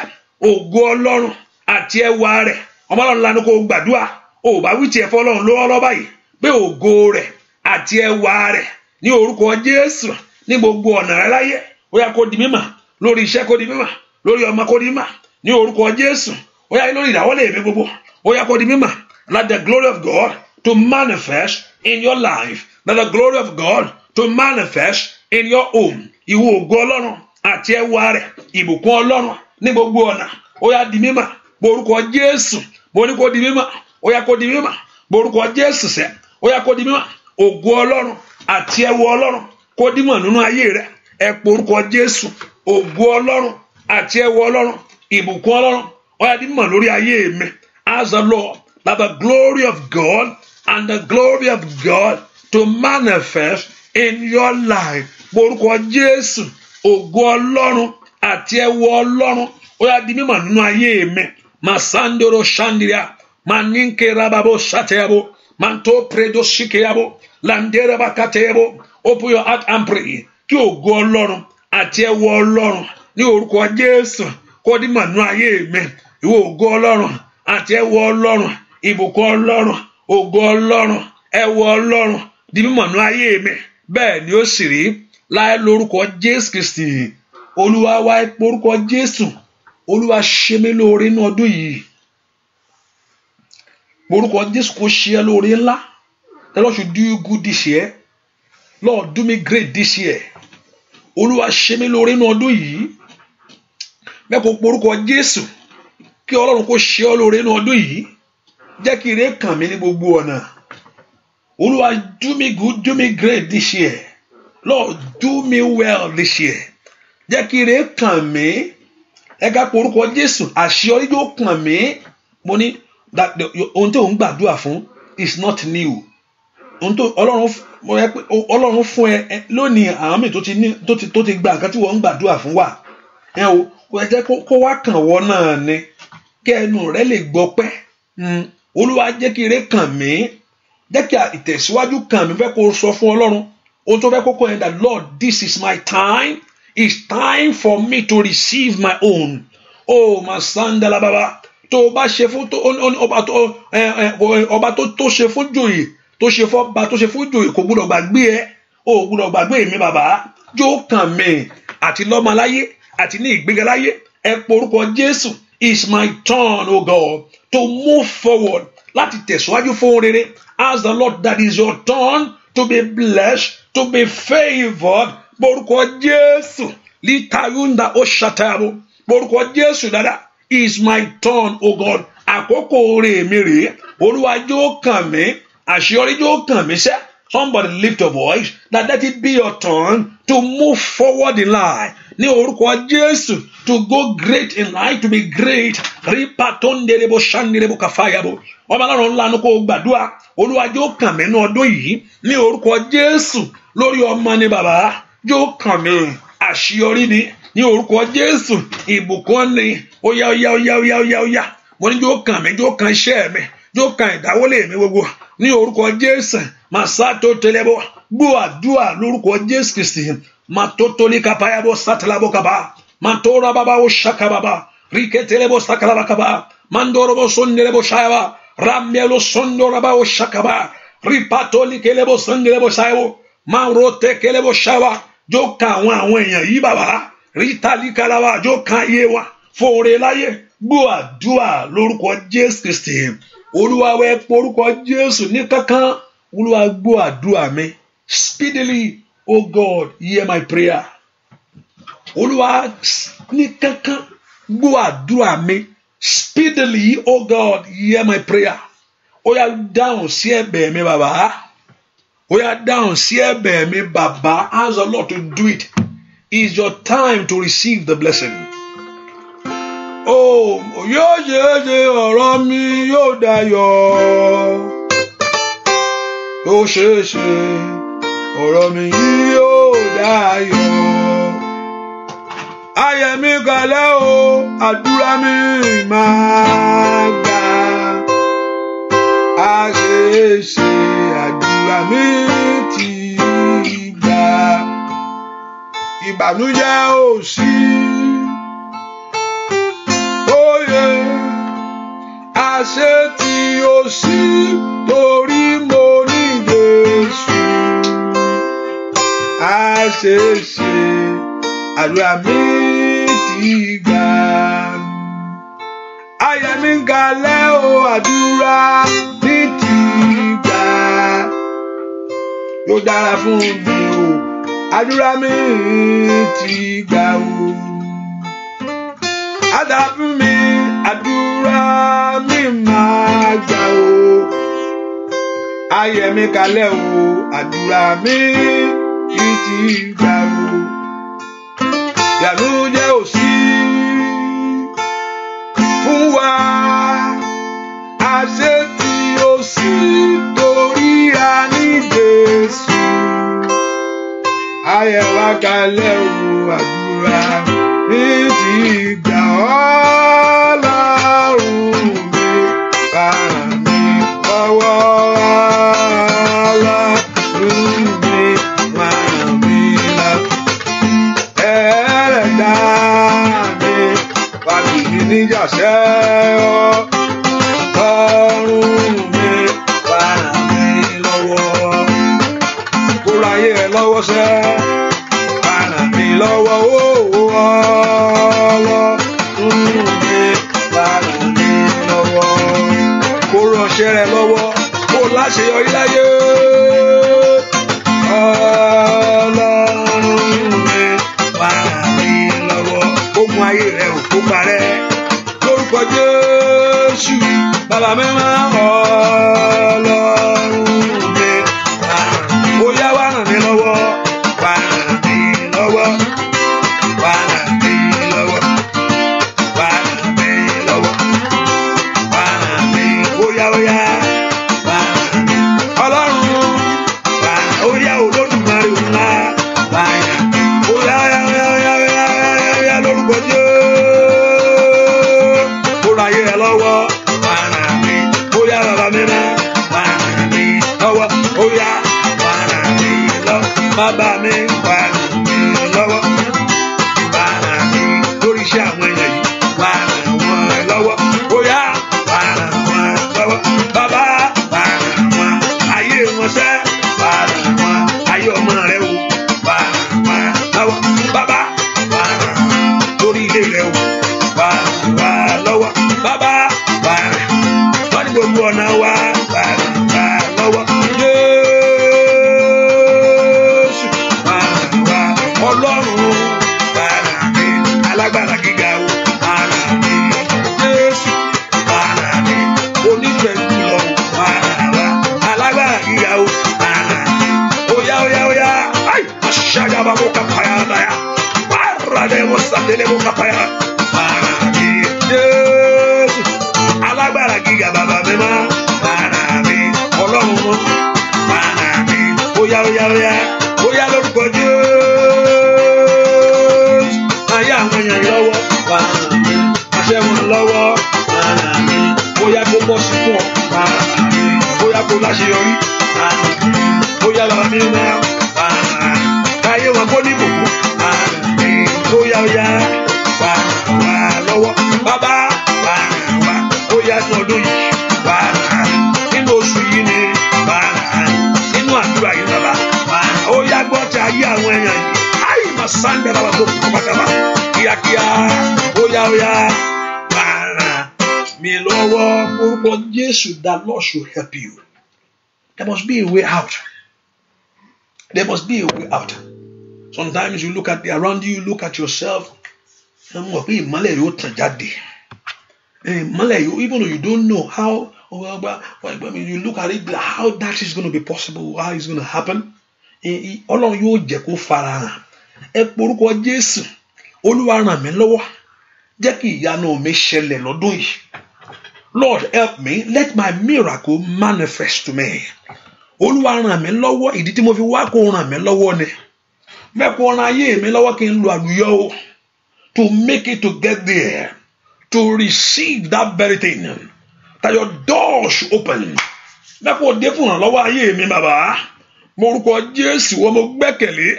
Ògo Ọlọ́run àti ẹwà rẹ. Ọmọ Ọlọ́run lanu kó gbàdúrà. Ó bá wí tiẹ̀ fọ́lọ́run lọ́wọ́ báyìí pé ògo rẹ̀ àti ẹwà rẹ̀ ní orúkọ Jésù ní gbogbo ọ̀nà rẹ láyé. Ó yá kó di mímọ̀ lórí iṣẹ́, kó di mímọ̀ lórí ọmọ, kó di mímọ̀ ní orúkọ Jésù. Ó yá lórí ìdáwọ́lé mi gbogbo. Ó yá kó di mímọ̀. Let the glory of God to manifest in your life. Let the glory of God to manifest in your home. Ìwọ ògo Ọlọ́run àti ẹwà rẹ̀, ìbùkún Ọlọ́run ní gbogbo ọ̀nà. Ó yá di mímọ̀. Orúkọ Jésù. Mo ní kó di mímọ̀. Ó yá kó di mímọ̀ Borúkọ Jésù sẹ́, ó yá kó di mímọ́. Ògo Ọlọ́run àti ẹwọ Ọlọ́run kó di mímọ́ nínú ayé rẹ. Ẹ porúkọ Jésù. Ògo Ọlọ́run àti ẹwọ Ọlọ́run, ìbùkún Ọlọ́run, ó yá di mímọ́ lórí ayé mi. Ask the Lord that the glory of God and the glory of God to manifest in your life. Borúkọ Jésù. Ògo Ọlọ́run àti ẹwọ Ọlọ́run, ó yá di mímọ́ nínú ayé mi. Masandoro shandiria, maninke rababo shateyabo, manto predo shikeyabo, landere bakateyabo. Open your heart and pray. Kí ògo Ọlọ́run àti ẹwọ Ọlọ́run ní orúkọ Jésù kó di mímọ́ nínú ayé mi. Ìwọ ògo Ọlọ́run àti ẹwọ Ọlọ́run, ìbùkún Ọlọ́run, ògo Ọlọ́run, ẹwọ Ọlọ́run di mímọ́ nínú ayé mi. Bẹ́ẹ̀ ni ó sì rí láì lórúkọ Jésù Kristi. Olúwa wá orúkọ Jésù. Olúwa ṣe mí lóore ní ọdún yìí. Orúkọ Jésù kó ṣe ẹ́ lóore ńlá. The Lord should do you good this year. Lord, do me great this year. Olúwa ṣe mí lóore ní ọdún yìí. Bẹ́ẹ̀ kó porúkọ Jésù. Kí Ọlọ́run kó ṣe ọ́ lóore ní ọdún yìí. Jẹ́ kí ire kàn mí ní gbogbo ọ̀nà. Olúwa, do me good, do me great this year. Lord, do me well this year. Jẹ́ kí ire kàn mí. Ẹ ká porúkọ Jésù. Àṣeyọrí yóò kàn mí. Mo ní ohun tí òun gbàdúrà fún is not new. Ohun tó Ọlọ́run fún ẹ lónìí, àwọn míì tó ti gba nǹkan tí wọ́n ń gbàdúrà fún wa. Ẹ o, kò jẹ́ kó wá kàn wọ́n náà ni. Kí ẹnu rẹ lè gbọpẹ́. Olúwa jẹ́ kí ire kàn mí. Jẹ́ kí ìtẹ̀síwájú kàn mí. Fẹ́ kó sọ fún Ọlọ́run. Ohun tó fẹ́ kókó yẹn that Lord, this is my time. It's time for me to receive my own. Oh, Masandala Baba. Tó bá ṣe fún ọba tó ṣe fún joyè, tó ṣe fún ọba tó ṣe fún joyè, kò gbọ́dọ̀ gbàgbé ẹ. O gbọ́dọ̀ gbàgbé mi bàbá. Jó kàn mí àti lọ́mọ láyé àti ní ìgbéga láyé. Ẹ porúkọ Jésù. It's my turn, oh God, to move forward. Láti tẹ̀síwájú fún rere. Ask the Lord that is your turn to be blessed, to be favored. Borúkọ Jésù. Litayunda oshatabo. Borúkọ Jésù dada. It's my turn, oh God. Àkókò rè mi rè. Olúwa jọ̀ọ́ kàn mí. Àṣeyọrí jọ̀ọ́ kàn mí sẹ́. Somebody lift your voice. That let it be your turn to move forward in life. Ní orúkọ Jésù. To go great in life, to be great. Ripatondelebo shandelebo kafayabo. Ọba Ọlọ́run ńlá ní kó gbàdúrà. Olúwa jọ̀ọ́ kàn mí ní ọdún yìí. Ní orúkọ Jésù. Lórí ọmọ ni bàbá. Jọ̀ọ́ kàn mí. Àṣeyọrí ni. Ní orúkọ Jésù. Ìbùkún ni. Óyá. Mo ní jọ̀ọ́ kàn mí, jọ̀ọ́ kàn iṣẹ́ mi. Jọ̀ọ́ kàn ìdáwọ́lé mi gbogbo. Ní orúkọ Jésù. Masato telebo. Gbọ́ àdúrà lórúkọ Jésù Kristi. Matotoli kapayabo satalabo kaba. Mantora baba o shakababa. Riketelebo sakalaba kaba. Mandorobo sondelebo shayaba. Ramelo sondoraba o shakaba. Ripatoli kelebo sondelebo shayo. Maurote kelebo shawa. Jọ̀ọ́ kàn àwọn èèyàn yìí bàbá. Ritali kalaba jọ̀ọ́ kàn ayé wa. Fòrè láyé. Gbọ́ àdúrà lórúkọ Jésù Kristi. Olúwa wẹ porúkọ Jésù ní kankan. Olúwa gbọ́ àdúrà mi. Speedily, oh God, hear my prayer. Olúwa ní kankan gbọ́ àdúrà mi. Speedily, oh God, hear my prayer. Ó yá dáhùn sí ẹ̀bẹ̀ mi bàbá. Ó yá dáhùn sí ẹ̀bẹ̀ mi bàbá. Ask the Lord to do it. It's your time to receive the blessing. Oh, yóò ṣe ọ̀rọ̀ mi yóò dayọ̀. Yóò ṣe ọ̀rọ̀ mi yóò dayọ̀. Ayé mi kalẹ̀ o, àdúrà mi máa gbà. A ṣe àdúrà mi ti gbà. Ìbànújẹ́ ò sí. Àṣẹ tí ó sí torí mo ní Jésù. Àṣẹ àdúrà mi ti gbà. Ayé mi ń kalẹ̀ o, àdúrà mi ti gbà. Yóò dára fún mi o, àdúrà mi ti gbà o. Àdúrà fún mi, àdúrà mi máa gbà o. ayé mi kalẹ̀ o àdúrà mi kì í ti gbà o ìyàlójẹ́ ò sí fún wa àṣetì ò sí torí a ní Jésù ayé wa kalẹ̀ o àdúrà mi ti gbà Ọlọ́run mi bá mi lọ́wọ́ Ọlọ́run mi bá mi lọ́wọ́ ẹlẹ́dà mi bá mi níjà sẹ́ Ọlọ́run mi bá mi lọ́wọ́ kó láyé ẹ lọ́wọ́ sẹ́ bá mi lọ́wọ́ Ọlọ́run mi bá mi lọ́wọ́ kó ránṣẹ́ rẹ lọ́wọ́ kó láṣeyọrí láyé Ọlọ́run mi bá mi lọ́wọ́ ogun ayé rẹ ò kó parẹ́ lórúkọ Jésù bàbá mi máa Ọlọ́run mi ó yá wá ràn mí lọ́wọ́ wá ràn mí lọ́wọ́ wá ràn mí lọ́wọ́ wá ràn mí lọ́wọ́ wá ràn mí ó yá wá ràn mí Ọlọ́run ó yá Olódùmarè ńlá wá ràn mí ó yá lórúkọ Jésù ó ra ayé rẹ lọ́wọ́ wá ràn mí ó yá bàbá mi náà wá ràn mí lọ́wọ́ ó yá wá ràn mí lọ́wọ́ bàbá mi wá ràn mí lọ́wọ́ wá ràn mí lórí iṣẹ́ àwọn èèyàn yìí wá ràn wọ́n lọ́wọ́ ó yá wá ràn wọ́n lọ́wọ́ bàbá wá ràn wọ́n ayé wọn sẹ́ wá ràn wọ́n ayé ọmọ rẹ o wá ràn wọ́n lọ́wọ́ bàbá wá ràn wọ́n lórí ilé rẹ o wá ràn wọ́n lọ́wọ́ bàbá wá ràn wọ́n ní gbogbo ọ̀nà wá ràn wọ́n lọ́wọ́ Jésù wá ràn wọ́n Ọlọ́run wá ràn mí alágbára gíga o wá ràn mí Jésù wá ràn mí onífẹ̀ẹ́ jùlọ wá ràn wọ́n alágbára gíga o wá ràn mí óyá ay aṣáájú àbábọ̀ kápáyà dáyà wá rà lẹ́wọ̀ sàdélẹ́wọ̀ kápáyà wá ràn mí Jésù alágbára gíga bàbá mi máa wá ràn mí Ọlọ́run mọ́ wá ràn mí óyá lórúkọ Jésù ayé àwọn èèyàn lọ́wọ́ wá ràn mí àṣẹ wọn lọ́wọ́ wá ràn mí óyá kó bọ́ sí fún ọ wá ràn mí óyá kó láṣeyọrí wá ràn mí óyá bàbá mi náà wá ràn mí káyé wọn kó ní bùkún wá ràn mí óyá wá ràn lọ́wọ́ bàbá wá ràn wá óyá ní ọdún yìí wá ràn nínú oṣù yìí ni wá ràn nínú àdúrà yìí bàbá wá ràn óyá gbọ́ ti ayé àwọn èèyàn yìí ayé mà sáńdẹ̀ bàbá tó kọ́ pátápá kíákíá óyá wá ràn mí lọ́wọ́ orúkọ Jésù. That Lord should help you. There must be a way out. There must be a way out. Sometimes you look at around you, look at yourself. Even though you don't know how, you look at it, how that is going to be possible, how it's going to happen. Ọlọ́run yóò jẹ́ kó farahàn. Ẹ porúkọ Jésù. Olúwa ràn mí lọ́wọ́. Jẹ́ kí ìyanu mi ṣẹlẹ̀ lọ́dún yìí. Lord, help me. Let my miracle manifest to me. Olúwa ràn mí lọ́wọ́. Ìdí tí mo fi wá kó ràn mí lọ́wọ́ ni. Mẹ́kọ̀ọ́ ràn ayé mi lọ́wọ́ kí n lo àlùyọ o. To make it to get there. To receive that very thing. That your door should open. Mẹ́kọ̀ọ́ dé fún ìrànlọ́wọ́ ayé mi bàbá. Morúkọ Jésù wọ́n mo gbẹ́kẹ̀lé.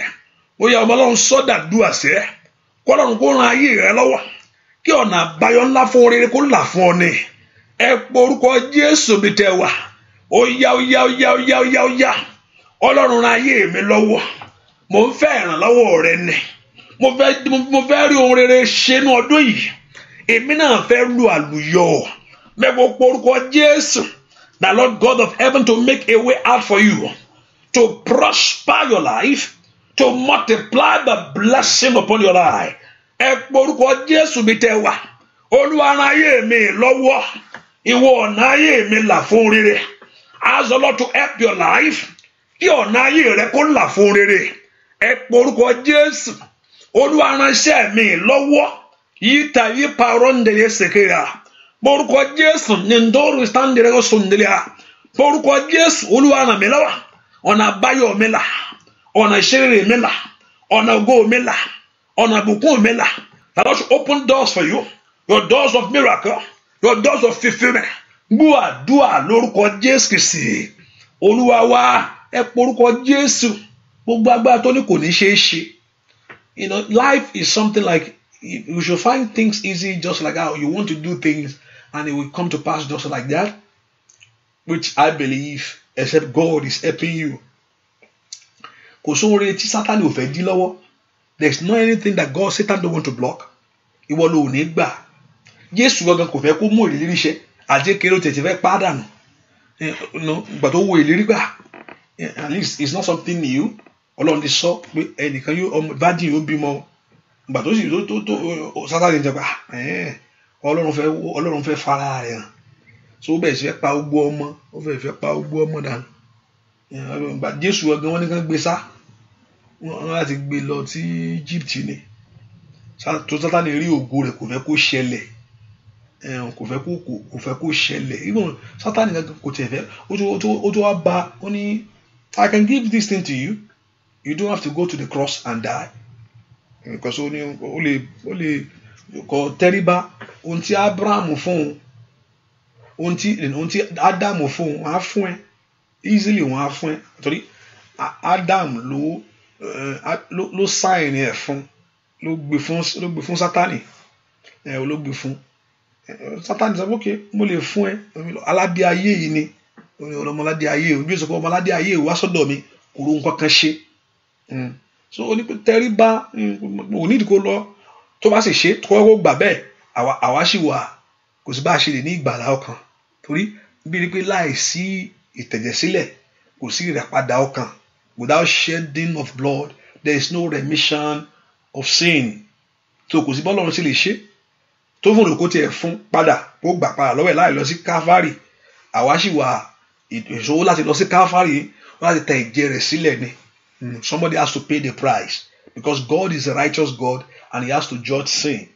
Ó yá ọmọ Ọlọ́run sọ́dà dùn àṣẹ. Kọ́lọ́run kó ràn ayé rẹ lọ́wọ́. Kí ọ̀nà àbáyọ ńlá fún rere kó là fún ọ ni. Ẹ porúkọ Jésù bí tẹ wà. Ó yá. Ọlọ́run ràn ayé mi lọ́wọ́. Mo ń fẹ́ ìrànlọ́wọ́ rẹ ni. Mo fẹ́ rí ohun rere ṣe ní ọdún yìí. Èmi náà fẹ́ lu àlùyọ. Mẹ́kọ̀ọ́ porúkọ Jésù. The Lord God of heaven to make a way out for you. To prosper your life. To multiply the blessing upon your life. Ẹ porúkọ Jésù bí tẹ wà. Olúwa ràn ayé mi lọ́wọ́. Ìwọ ọ̀nà ayé mi là fún rere. Ask the Lord to help your life. Kí ọ̀nà ayé rẹ kó là fún rere. Ẹ porúkọ Jésù. Olúwa ránṣẹ́ mi lọ́wọ́. Yíta yípa rọ́ndẹ̀lẹ̀ ṣèkéyà. Porúkọ Jésù ní ndóòrù standere sọ̀ndẹ̀lẹ̀. Porúkọ Jésù Olúwa ràn mí lọ́wọ́. Ọ̀nà àbáyọ mi là. Ọ̀nà ìṣeré mi là. Ọ̀nà ògo mi là. Ọ̀nà ìbùkún mi là. The Lord should open doors for you. Your doors of miracle. Your doors of fulfillment. Gbọ́ àdúrà lórúkọ Jésù Kristi. Olúwa wa ẹ porúkọ Jésù. Gbogbo agbára tó ní kò ní ṣeé ṣe. You know, life is something like you should find things easy just like how you want to do things and it will come to pass just like that. Which I believe, except God is helping you. Kò sóore tí Sátánì ò fẹ́ dí lọ́wọ́. There's not anything that Satan don't want to block. Ìwọ ló ní gbà. Jésù gangan kò fẹ́ kó mú ìlérí ṣẹ. Àti kéré tètè fẹ́ pàdánù. Ìgbà tó wo ìlérí gbà. At least it's not something new. Ọlọ́run ti sọ pé ẹnìkan yóò bádìí yóò bímọ. Ìgbà tó sì tó Sátánì jẹ pé Ọlọ́run fẹ́ fara rẹ̀ hàn. So bẹ́ẹ̀ sì fẹ́ pa gbogbo ọmọ. Ó fẹ́ pa gbogbo ọmọ dànù. Jésù gangan wọ́n ní kán gbé sá. Wọ́n láti gbé lọ sí Egypt ni. Tó Sátánì rí ògo rẹ̀ kò fẹ́ kó ṣẹlẹ̀. Kò fẹ́ kó ṣẹlẹ̀. Even Sátánì gangan kò tẹ̀ fẹ́. Ó tó wá bá ó ní I can give this thing to you. You don't have to go to the cross and die. Because ó lè kọ tẹríba ohun tí Abraham fún ohun tí Adam fún wọn á fún ẹ easily wọn á fún ẹ torí Adam ló sign ẹ fún ló gbé fún Sátánì ló gbé fún Sátánì sọ okay mo lè fún ẹ aládé ayé yìí ni ọmọládé ayé o bí o sọ pé ọmọládé ayé wá sọ́dọ̀ mi kò ro nǹkan kan ṣe so ó ní pé tẹríba ò ní ìdíkó lọ tó bá sì ṣe tó kọ́kọ́ gbà bẹ́ẹ̀ àwa sì wà kò sí bá a ṣe lè ní ìgbàlá ọkàn torí bí rí pé láì sí ìtẹ̀jẹ̀sílẹ̀ kò sí ìràpadà ọkàn without shedding of blood there is no remission of sin so kò sí bọ́lọ́run sì lè ṣe tó fún olùkó tiẹ̀ fún padà kó gbà padà lọ́wọ́ ẹ̀ láì lọ sí Calvary àwa sì wà ìṣòwò láti lọ sí Calvary láti tẹ ìjẹ rẹ̀ sílẹ̀ ni somebody has to pay the price because God is a righteous God and he has to judge sin.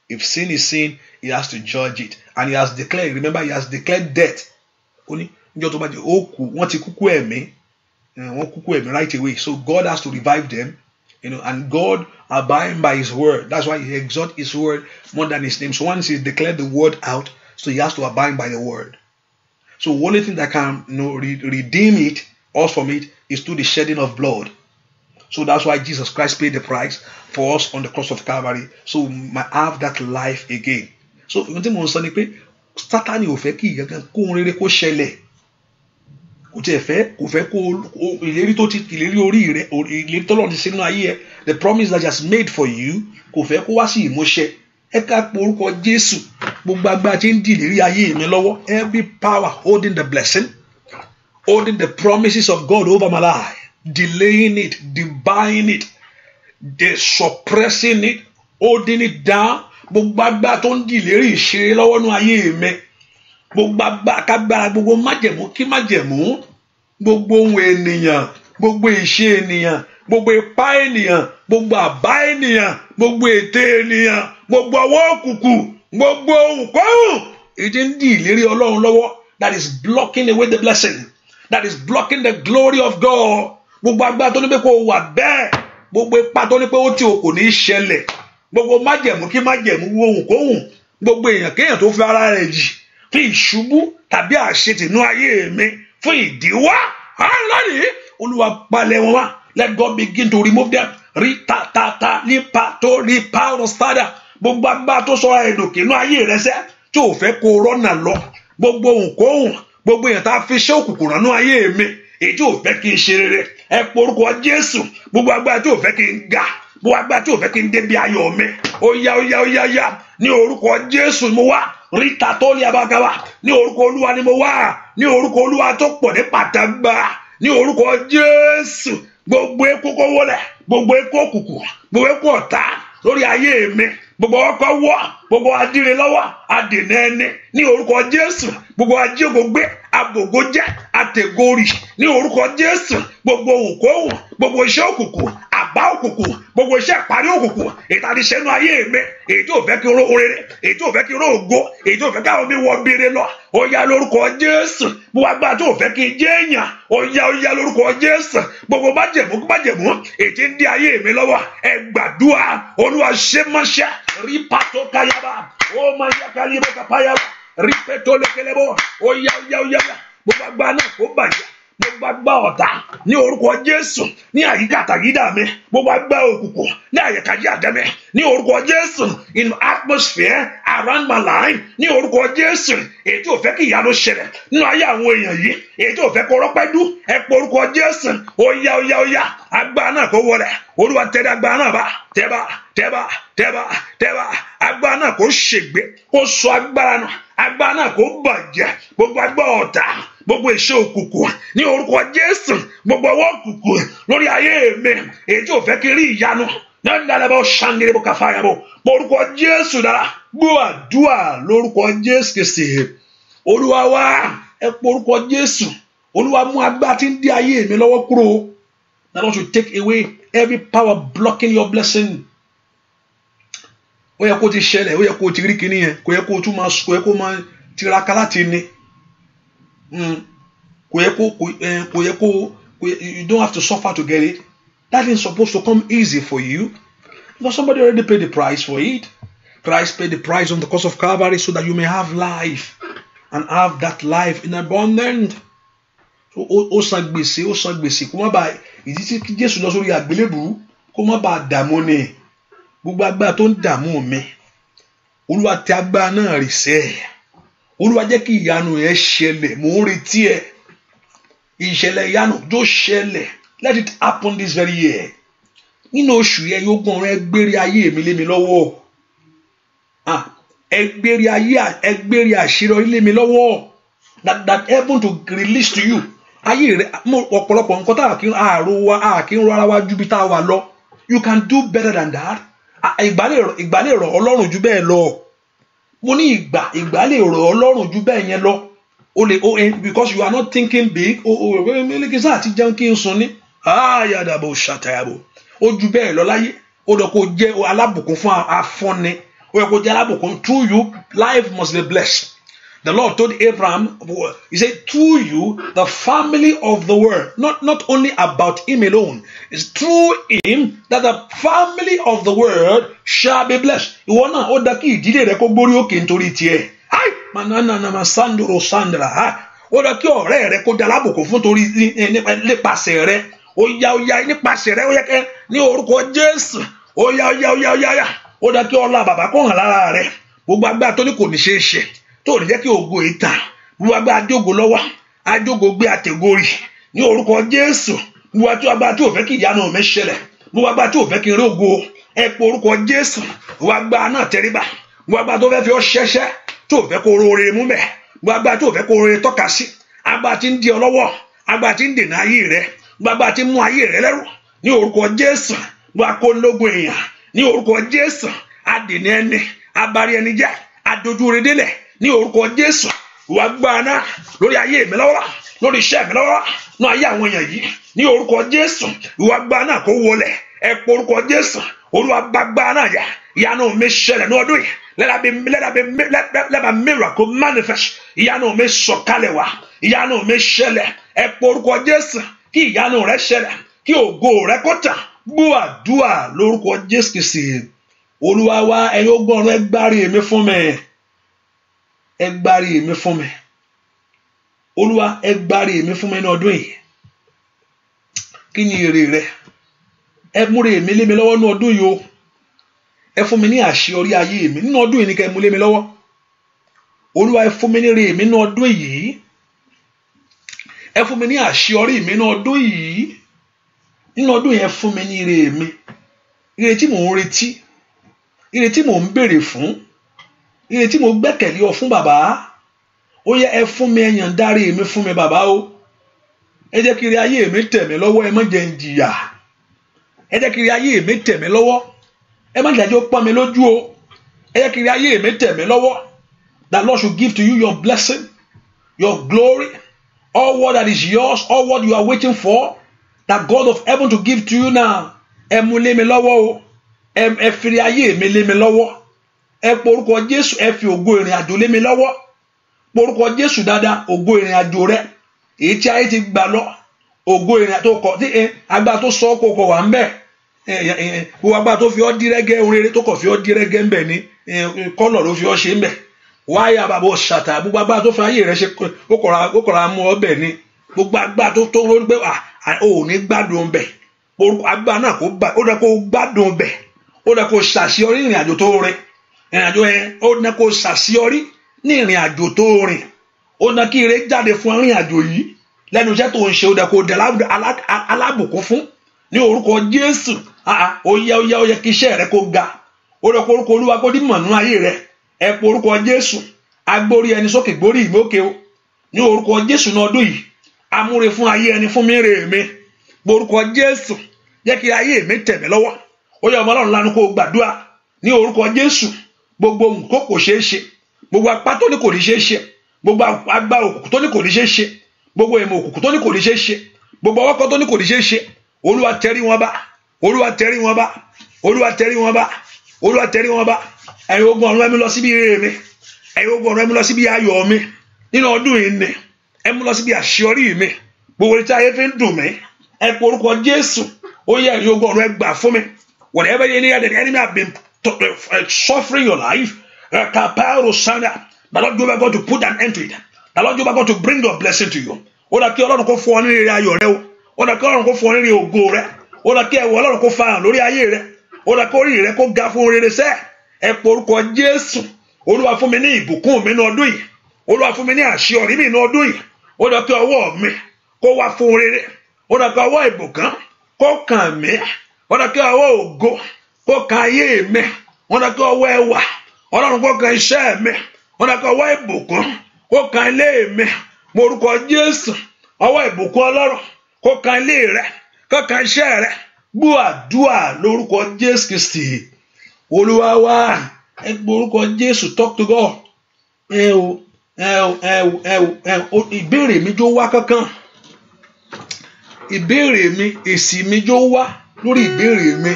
If sin is sin, he has to judge it. And he has declared, remember, he has declared death. Only wọ́n ti kúkú ẹ̀mí, wọ́n kúkú ẹ̀mí right away. So God has to revive them, and God abide by his word. That's why he exalts his word more than his name. So once he declared the word out, so he has to abide by the word. So the only thing that can redeem it, us from it, is through the shedding of blood. So that's why Jesus Christ paid the price for us on the cross of Calvary, so we might have that life again. So ohun tí mo ń sọ ni pé Sátánì ò fẹ́ kí ìyẹn kó ohun rere kó ṣẹlẹ̀, kò fẹ́ kó ìlérí orí rẹ, ìlérí tọ́lọ́run ti sínú ayé ẹ, the promise that he has made for you, kò fẹ́ kó wá sí ìmúṣẹ. Ẹ ká pe orúkọ Jésù, gbogbo agbára tí ń di ìlérí ayé mi lọ́wọ́, every power holding the blessing, holding the promises of God over my life, delaying it, denying it, suppressing it, holding it down. Gbogbo agbára tó ń di ìlérí ìṣe lọ́wọ́ nú ayé mi, gbogbo agbára kágbára, gbogbo májẹ̀mú kí májẹ̀mú, gbogbo ohun ènìyàn, gbogbo ìṣe ènìyàn, gbogbo ipá ènìyàn, gbogbo àbá ènìyàn, gbogbo ète ènìyàn, gbogbo ọwọ́ òkùnkùn, gbogbo ohunkóhun ìdí ń di ìlérí Ọlọ́run lọ́wọ́, that is blocking away the blessing, that is blocking the glory of God. Gbogbo agbára tó ní pé kó wà bẹ́ẹ̀, gbogbo ipá tó ní pé ó tí o kò ní ṣẹlẹ̀, gbogbo májẹ̀mú kí májẹ̀mú ohunkóhun, gbogbo èèyàn kéèyàn tó fi ara rẹ̀ jì fún ìṣubú tàbí àṣetìnú ayé mi, fún ìdíwọ́, lónìí Olúwa palẹ̀ wọn wá. Let God begin to remove them. Rí-ta-ta-ta, ní-pa-tó, rí-pa-ọ̀rọ̀-stada. Gbogbo agbára tó sọ ẹ̀dùnkì inú ayé rẹ sẹ́, tí ò fẹ́ kó rọ́nà lọ, gbogbo ohunkóhun, gbogbo èèyàn tá a fi ṣe òkùnkùn ránú ayé mi, èyí tí ò fẹ́ kí n ṣe rere, ẹ porúkọ Jésù. Gbogbo agbára tí ò fẹ́ kí n ga, gbogbo agbára tí ò fẹ́ kí n débi ayọ̀ mi, ó yá ní orúkọ Jésù mo wá. Ríta tó lé abágáwá, ní orúkọ Olúwa ni mo wá, ní orúkọ Olúwa tó pọ̀ ní pàtàgbà, ní orúkọ Jésù. Gbogbo ekú kó wọlẹ̀, gbogbo ekú òkùnkùn, gbogbo ekú ọ̀tá lórí ayé mi, gbogbo ọkọ̀ wọ́ gbogbo adìrẹ lọ́wọ́ adìnà ẹni ní orúkọ Jésù gbogbo ajíògògbé abògójẹ́ àtẹ̀górì ní orúkọ Jésù gbogbo òkòwò gbogbo iṣẹ́ òkùnkùn àbá òkùnkùn gbogbo iṣẹ́ ìparí òkùnkùn ìtàdíṣẹ́nu ayé mi èyí tí ò fẹ́ kí n ró orere èyí tí ò fẹ́ kí n ró ògo èyí tí ò fẹ́ káwọn mi wọ bèrè lọ ó yá lórúkọ Jésù gbogbo agbára tí ò fẹ́ kí n jẹ́ èèyàn ó yá lórúkọ Jésù gbogbo májẹ̀mú èyí tí ń dí ayé mi lọ́wọ́ ẹ gbàdúrà Olúwa ṣe mọ́ṣẹ́ rí pàtó káyàbá ó máa yá kálíbó kápáyàbá rí pẹ́tó lékelébó ó yá gbogbo agbára náà kó bàjẹ́ gbogbo agbára ọ̀tá ní orúkọ Jésù ní àyíká àtàyídà mi gbogbo agbára òkùnkùn ní àyíkájí àdámẹ ní orúkọ Jésù in atmosphere around my life ní orúkọ Jésù èyí tí ò fẹ́ kí ìyanu ṣẹlẹ̀ nínú ayé àwọn èèyàn yìí èyí tí ò fẹ́ kó rọ́pẹ́dú ẹ pé orúkọ Jésù ó yá agbára náà kó wọlẹ̀ Olúwa tẹ̀lé agbára náà bá tẹ́bà agbára náà kó ṣègbé kó sọ agbára náà kó bàjẹ́ gbogbo agbára ọ̀tá gbogbo iṣẹ́ òkùnkùn ní orúkọ Jésù gbogbo ọwọ́ òkùnkùn lórí ayé mi èyí tí ò fẹ́ kí rí ìyanu náà dáadáa ṣàǹgẹ̀rẹ̀ bó kàfáyà bó orúkọ Jésù dára gbọ́ àdúrà lórúkọ Jésù Kristi Olúwa wa ẹ pé orúkọ Jésù Olúwa mú agbára tí ń dí ayé mi lọ́wọ́ kúrò that want to take away every power blocking your blessing. Ó yẹ kó ti ṣẹlẹ̀ ó yẹ kó ti rí kíní yẹn kò yẹ kó tún máa kò yẹ kó máa tiraka láti ní kò yẹ kó you don't have to suffer to get it. That is supposed to come easy for you because somebody already paid the price for it. Christ paid the price on the cross of Calvary so that you may have life and have that life in abundance. Ó san gbèsè kó má bàa ìdí tí Jésù lọ sórí àgbélébùú kó má bàa dààmú ni gbogbo agbára tó ń dààmú mi Olúwa tẹ agbára náà rì sẹ́ Olúwa jẹ́ kí ìyanu yẹn ṣẹlẹ̀ mò ń retí ẹ̀ ìṣẹ̀lẹ̀ ìyanu tó ṣẹlẹ̀ let it happen this very year nínú oṣù yẹn yóò gbọ́n rẹ gbérí ayé mi lé mi lọ́wọ́ ẹgbérí àṣírí lé mi lọ́wọ́ that heaven to release to you ayé rẹ ọ̀pọ̀lọpọ̀ nǹkan tá a kì í ro ara wa ju bí tá a wà lọ you can do better than that. Ìgbà lè rọ̀ Ọlọ́run ju bẹ́ẹ̀ lọ mo ní ìgbà lè rọ̀ Ọlọ́run ju bẹ́ẹ̀ yẹn lọ because you are not thinking big mílíkì sáà ti jẹun kí n sùn ní yàdàbò ṣàtàyàbò ó ju bẹ́ẹ̀ lọ láyé ó lọ kó jẹ́ alábùkún fún afọ́ni ó yẹ kó jẹ́ alábùkún through you life must be blessed. The Lord told Abraham, he said, through you, the family of the world, not only about him alone, it's through him that the family of the world shall be blessed. Ìwọ náà ó dá kí ìdílé rẹ kó gbórí òkè nítorí tiẹ̀. Manana sandro sandra. Ó dá kí ọ̀rẹ́ rẹ kó dá lábùkún fún torí nípasẹ̀ rẹ. Ó yá nípasẹ̀ rẹ ó yẹ kẹ́ ní orúkọ Jésù. Ó yá. Ó dá kí ọlá bàbá kó hàn lára rẹ. Gbogbo agbára tó ní kò ní ṣeé ṣe. Tó ní jẹ́ kí ògo ìta gbogbo agbára ajógo lọ́wọ́ ajógo gbé àtẹ̀górì ní orúkọ Jésù gbogbo àti agbára tí ò fẹ́ kí ìyanu mi ṣẹlẹ̀ gbogbo agbára tí ò fẹ́ kí n rí ògo ẹ pé orúkọ Jésù gbogbo agbára náà tẹríba gbogbo agbára tó fẹ́ fi ọ́ ṣẹ́ṣẹ́ tó fẹ́ kó oore mú mẹ́ gbogbo agbára tó fẹ́ kó oore tọ́ka sí agbára tí ń di ọ lọ́wọ́ agbára tí ń dènà ayé rẹ gbogbo agbára tí ń mú ayé rẹ lẹ́rù ní orúkọ Jésù gbogbo akólógun èèyàn ní orúkọ Jésù adènà ẹni abárí ẹni jẹ́ adójú rẹ délẹ̀ ní orúkọ Jésù wà gbáná lórí ayé mi lọ́wọ́ lórí iṣẹ́ mi lọ́wọ́ ní ayé àwọn èèyàn yìí ní orúkọ Jésù wà gbáná kó wọlẹ̀ ẹ pé orúkọ Jésù Olúwa gbáná yá ìyanu mi ṣẹlẹ̀ ní ọdún yìí let a miracle manifest ìyanu mi sọ̀kalẹ̀ wá ìyanu mi ṣẹlẹ̀ ẹ pé orúkọ Jésù kí ìyanu rẹ ṣẹlẹ̀ kí ògo rẹ kó tàn gbọ́ àdúrà lórúkọ Jésù Kristi Olúwa wa ẹ̀yin ogun ọ̀run ẹ gbárí mi fún mi. Ẹ gbárí mi fún mi Olúwa ẹ gbárí mi fún mi ní ọdún yìí kí ni èrè rẹ ẹ múre mi lé mi lọ́wọ́ ní ọdún yìí o ẹ fún mi ní àṣeyọrí ayé mi nínú ọdún yìí ní kẹ́ mú lé mi lọ́wọ́ Olúwa ẹ fún mi ní èrè mi ní ọdún yìí ẹ fún mi ní àṣeyọrí mi ní ọdún yìí nínú ọdún yìí ẹ fún mi ní èrè mi èrè tí mò ń retí èrè tí mò ń béèrè fún ire tí mo gbẹ́kẹ̀lé ọ fún bàbá ó yẹ ẹ fún mi ẹyàn dárí mi fún mi bàbá o ẹ jẹ́ kí ire ayé mi tẹ̀ mí lọ́wọ́ ẹ má jẹ́ n jìyà ẹ jẹ́ kí ire ayé mi tẹ̀ mí lọ́wọ́ ẹ má jẹ́ ó pọ́n mi lójú o ẹ jẹ́ kí ire ayé mi tẹ̀ mí lọ́wọ́. That Lord should give to you your blessing, your glory, all what that is yours, all what you are waiting for, that God of heaven to give to you now. Ẹ mú lé mi lọ́wọ́ o, ẹ fi ire ayé mi lé mi lọ́wọ́. Ẹ porúkọ Jésù, ẹ fi ògo ìrìn àjò lé mi lọ́wọ́. Porúkọ Jésù dáadáa, ògo ìrìn àjò rẹ, èyí tí ayé ti gbà lọ, ògo ìrìn àjò kọ tí agbára tó sọ kò wà ń bẹ, gbogbo agbára tó fi ọ́ dírẹ́gẹ́ oréré tó kọ̀ fi ọ́ dírẹ́gẹ́ ń bẹ ní kọ́lọ̀ ló fi ọ́ ṣe ń bẹ. Wáyà bàbá ṣàtà gbogbo agbára tó fi ayé rẹ ṣe ó kọ̀ra mú ọ bẹ̀ ni, gbogbo agbára tó lórí pé ò ní gbádùn bẹ̀, agbára náà ó dẹ kó gbádùn bẹ̀, ó dẹ kó ṣàṣeyọrí ìrìn àjò tó rìn, ìrìn àjò yẹn ó dẹ kó ṣàṣeyọrí ní ìrìn àjò tó rìn, ó dẹ kí ire jáde fún ìrìn àjò yìí lẹ́nu iṣẹ́ tó ń ṣe, ó dẹ kó dẹ alábùkún fún ní orúkọ Jésù. Ó yẹ kí iṣẹ́ rẹ kó ga, ó dẹ kó orúkọ Olúwa kó dímọ̀ nínú ayé rẹ. Ẹ po orúkọ Jésù, agbórí ẹni sókè gbórí ìmókè o ní orúkọ Jésù ní ọdún yìí, amúre fún ayé ẹni fún mi rè mi. Orúkọ Jésù jẹ́ kí ayé mi tẹ̀ mí lọ́wọ́. Ó yẹ ọmọ Ọlọ́run lánàá kó gbàdúrà ní orúkọ Jésù. Gbogbo nǹkan kò ṣeé ṣe, gbogbo apá tó ní kò ní ṣeé ṣe, gbogbo agbá òkùnkùn tó ní kò ní ṣeé ṣe, gbogbo ìmọ̀ òkùnkùn tó ní kò ní ṣeé ṣe, gbogbo ọwọ́kọ́ tó ní kò ní ṣeé ṣe, Olúwa tẹrí wọn bá, Olúwa tẹrí wọn bá, Olúwa tẹrí wọn bá, Olúwa tẹrí wọn bá. Ẹ̀yin ogun ọ̀run ẹ mú lọ síbi ire mi, ẹ̀yin ogun ọ̀run ẹ mú lọ síbi ayọ̀ mi nínú ọdún yìí ni, ẹ mú lọ síbi àṣeyọrí mi, gbogbo tí ayé fi ń dùn mí, ẹ pe orúkọ Jésù. Ó yẹ ẹ̀yin ogun ọ̀run ẹ gbà fún mi. Whatever the enemy have been suffering your life, the Lord Jehovah God to put an end to it. The Lord Jehovah God to bring your blessing to you. Ó dà kí Ọlọ́run kó fún ọ ní ire ayọ̀ rẹ o, ó dà kí Ọlọ́run kó fún ọ ní ire ògo rẹ, ó dà kí ẹwọ Ọlọ́run kó farahàn lórí ayé rẹ, ó dà kí orí rẹ kó ga fún rere sẹ́. Ẹ pe orúkọ Jésù. Olúwa fún mi ní ìbùkún mi ní ọdún yìí, Olúwa fún mi ní àṣeyọrí mi ní ọdún yìí. Ó dà kí ọwọ́ mi kó wá fún rere, ó dà kí ọwọ́ ìbùkún kó kàn mí, ó dà kí ọwọ́ ògo kó kan ayé mi, ó dà kí ọwọ́ ẹwà Ọlọ́run kó kan iṣẹ́ mi, ó dà kí ọwọ́ ìbùkún kó kan ilé mi. Mo orúkọ Jésù, ọwọ́ ìbùkún Ọlọ́run kó kan ilé rẹ, kó kan iṣẹ́ rẹ. Gbọ́ àdúrà lórúkọ Jésù Kristi Olúwa wa. Ẹ gbọ́ orúkọ Jésù, talk to God. Ìbéèrè mi jó wá kankan, ìbéèrè mi, èsì mi jó wá lórí ìbéèrè mi.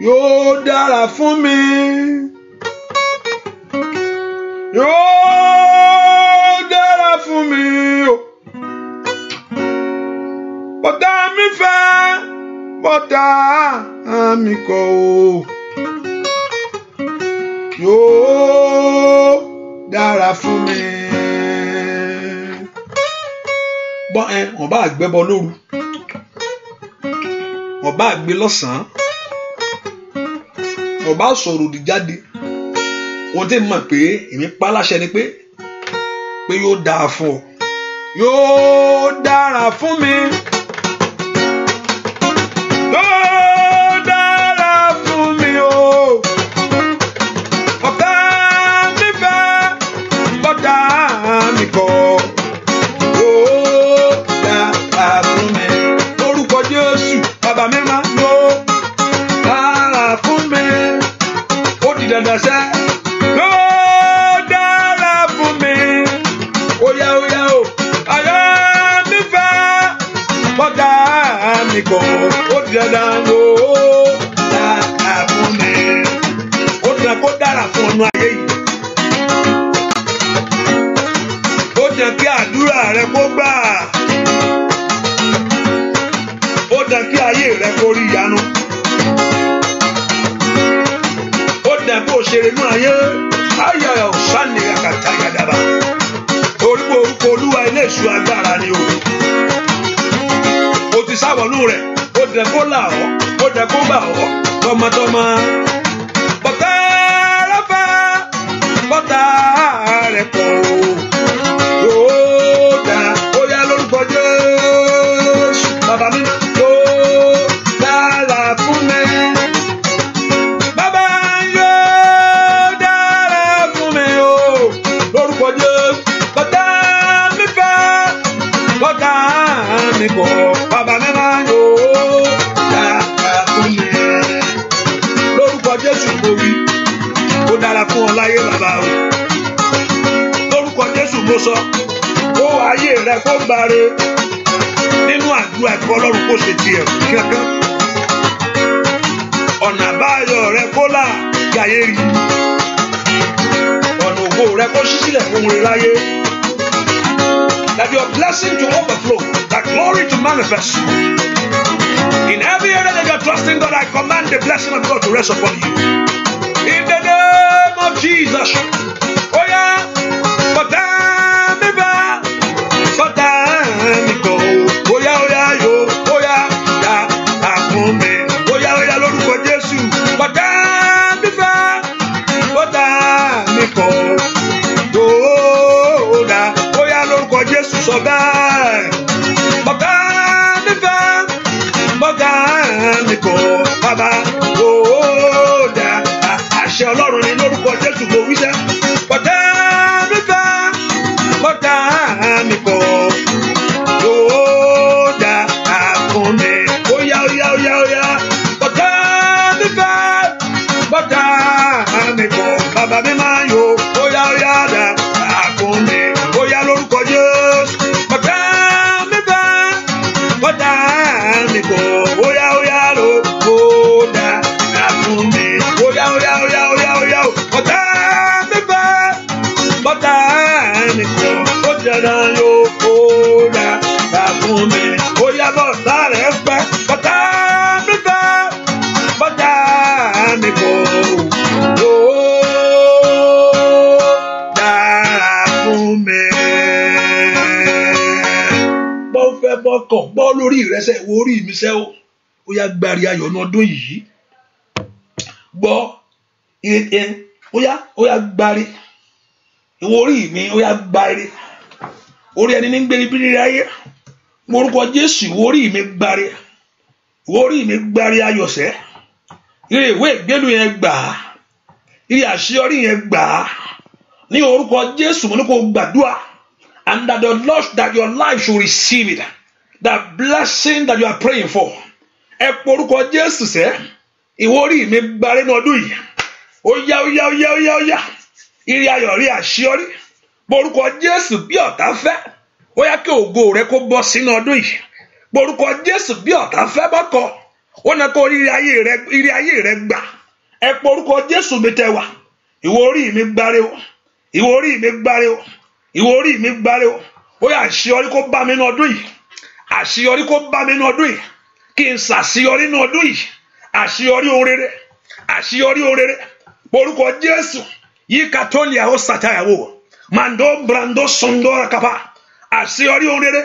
Yóò dára fún mi, yóò dára fún mi o. Bọ́tà mi fẹ́, bọ́tà mi kọ̀ o. Yóò dára fún mi. Wọ́n bá gbẹ́bọ lóru, wọ́n bá gbé lọ́sàn-án, wọ́n bá sọ̀rọ̀ òdì jáde. Wọ́n ti mọ̀ pé èmi pa láṣẹ ni pé yóò dára fún ọ, yóò dára fún mi, yóò dára fún mi o. Bọ́tà mi fẹ́, bọ́tà mi kọ̀, yóò dára fún mi. Lórúkọ Jésù, bàbá mi máa yóò dára fún mi. Ó di dandan sẹ́. Ó di dandan o, dára fún mi. Ó di dandan kó dára fún ọ̀nà ayé yìí. Ó di dandan kí àdúrà rẹ kó gbà. Ó di dandan kí ayé rẹ kó rí ìyanu. Ó di dandan kó ṣeré nínú ayé. Ayọ̀ ọ̀sán ni àkàtà yàdàbà. Orúkọ Olúwa ilé ìṣú agbára ni o. Ó ti sáwọ̀nù rẹ̀. Ó dẹ̀ kó là ọ́, ó dẹ̀ kó bà ọ́ tọmọtọmọ. Bọ́tà rẹ fẹ́, bọ́tà rẹ kọ̀ o. Yóò dá, ó yá lórúkọ Jésù. Bàbá mi yóò dára fún mi. Bàbá yóò dára fún mi o. Lórúkọ Jésù. Bọ́tà mi fẹ́, bọ́tà mi kọ̀. Bàbá mi máa yóò. Jésù mo wí. láyé bàbá o. Lórúkọ Jésù mo sọ, ó ayé rẹ kó gbáre nínú àdúrà ẹ̀kọ́ Ọlọ́run kó ṣe tiẹ̀ kankan. Ọ̀nà àbáyọ rẹ kó là yàyé rí. Ọ̀nà ògo rẹ kó ṣí sílẹ̀ fún rẹ láyé. That your blessing to overflow, that glory to manifest. In every area that you're trusting God, I command the blessing of God to rest upon you. In the name of Jesus. Oh yeah, but damn me back, but damn me go. Oh yeah, yo, oh yeah, me. Oh yeah, lórúkọ Jésù. But damn me back, but damn me go. Oh yeah, lórúkọ Jésù sọ bẹ́ẹ̀. But damn me back, but damn me go. Baba, oh da, àṣẹ Ọlọ́run ni lórúkọ Jésù mo wí sẹ́. But damn me back, but damn me go. Oh da, àkúnmi. Oh yeah. But damn me back, but damn me go. Baba mi máa yo. Oh yeah, da, àkúnmi. Oh yeah, lórúkọ Jésù. But damn me back, but damn me go. Oh yeah, lo. Oh da, àkúnmi. Oh yeah. But damn me back, but damn me go. Oh yeah, yo. Oh da, àkúnmi. Oh yeah, but damn back, but damn me back, but damn me go. Bọ́kàn gbọ́ lórí ìrẹsẹ̀ ìwọ orí mi sẹ́ o. Ó yá gbárí ayọ̀ ní ọdún yìí. Gbọ́ ó yá gbárí. Ìwọ orí mi ó yá gbárí. Orí ẹni ní ń gbé ibi rírí ayé. Mo orúkọ Jésù ìwọ orí mi gbárí. Ìwọ orí mi gbárí ayọ̀ sẹ́. Ire ìwé ìgbélu yẹn gbà á. Ire àṣeyọrí yẹn gbà á. Ní orúkọ Jésù mo ní kó gbàdúrà. And that the Lord, that your life should receive it. That blessing that you are praying for. Ẹ porúkọ Jésù sẹ́. Ìwọ orí mi gbáre ní ọdún yìí. Ó yá. Ire ayọ̀ rí àṣeyọrí. Porúkọ Jésù bí ọ̀tá fẹ́. Ó yá kí ògo rẹ kó bọ́ sínú ọdún yìí. Porúkọ Jésù bí ọ̀tá fẹ́ bá kọ. Ó ná kó ire ayé rẹ gbà. Ẹ porúkọ Jésù mi tẹwà. Ìwọ orí mi gbáre o. Ìwọ orí mi gbáre o. Ìwọ orí mi gbáre o. Ó yá àṣeyọrí kó bá mi ní ọdún yìí. Àṣeyọrí kó bá mi ní ọdún yìí. Kí n ṣàṣeyọrí ní ọdún yìí. Àṣeyọrí ohun rere. Àṣeyọrí ohun rere. Porúkọ Jésù. Yí katolia ó sàtàyàwó. Mando brando sondora kapa. Àṣeyọrí ohun rere.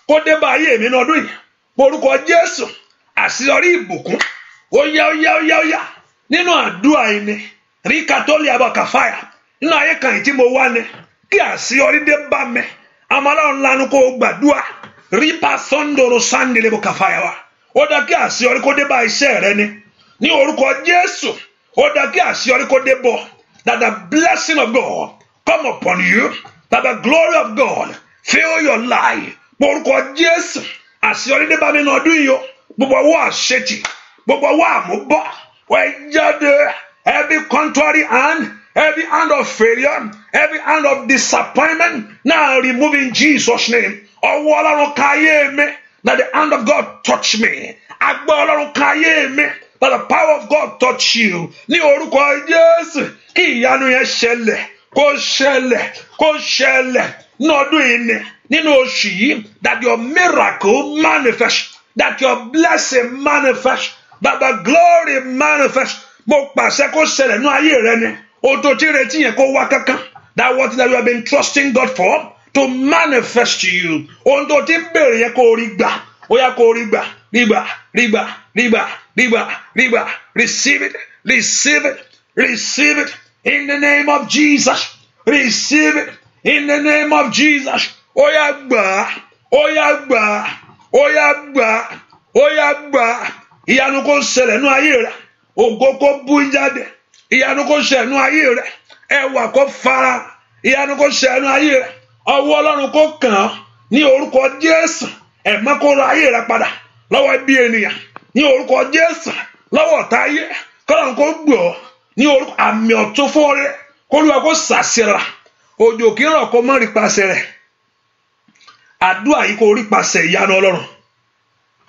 Kó dé bá ayé mi ní ọdún yìí. Porúkọ Jésù. Àṣeyọrí ìbùkún. Ó yá. Nínú àdúrà yìí ni. Rí katolia bá kàfáyà. Nínú ayé kan yìí tí mo wá ni. Kí àṣeyọrí dé bá mi. Àmàlà ńlá kó gbàdúrà. Ripa sondoro sandele bo kàfáyà wa. Ó dá kí àṣeyọrí kó dé bá iṣẹ́ rẹ ni. Ní orúkọ Jésù. Ó dá kí àṣeyọrí kó dé bọ̀. That the blessing of God come upon you. That the glory of God fill your life. Orúkọ Jésù. Àṣeyọrí dé bá mi ní ọdún yìí o. Gbogbo ọwọ́ àṣetì. Gbogbo ọwọ́ àmúbọ̀. Wọ́n jáde. Every contrary hand. Every hand of failure, every hand of disappointment, now remove in Jesus' name. Ọwọ́ Ọlọ́run káyé mi, that the hand of God touch me. Agbọ́ Ọlọ́run káyé mi, that the power of God touch you. Ní orúkọ Jésù, kí ìyanu yẹn ṣẹlẹ̀, kó ṣẹlẹ̀. Ní ọdún yìí ni, nínú oṣù yìí, that your miracle manifest, that your blessing manifest, that the glory manifest. Mo pàṣẹ kó ṣẹlẹ̀ ní ayé rẹ ni. That what that you have been trusting God for to manifest to you. Receive it in the name of Jesus. Receive it in the name of Jesus. Ìyanu kó ṣẹlẹ̀ nínú ayé rẹ. Ògo kó bú jáde. Ìyanu kó ṣẹ nínú ayé rẹ. Ẹwà kó fara. Ìyanu kó ṣẹ nínú ayé rẹ. Ọwọ́ Ọlọ́run kó kàn án ní orúkọ Jésù. Ẹ̀mọ́ kó ra ayé rẹ padà lọ́wọ́ ẹbí ènìyàn. Ní orúkọ Jésù. Lọ́wọ́ ọ̀tá ayé. Kọ́lọ́run kó gbọ́ ní orúkọ àmì ọ̀tún fún rẹ. k'Olúwa kó sàṣẹra òjò kí ń rọ̀ kó mọ́ rí pasẹ̀ rẹ̀ àdúrà yìí kó rí pasẹ̀ ìyanu Ọlọ́run.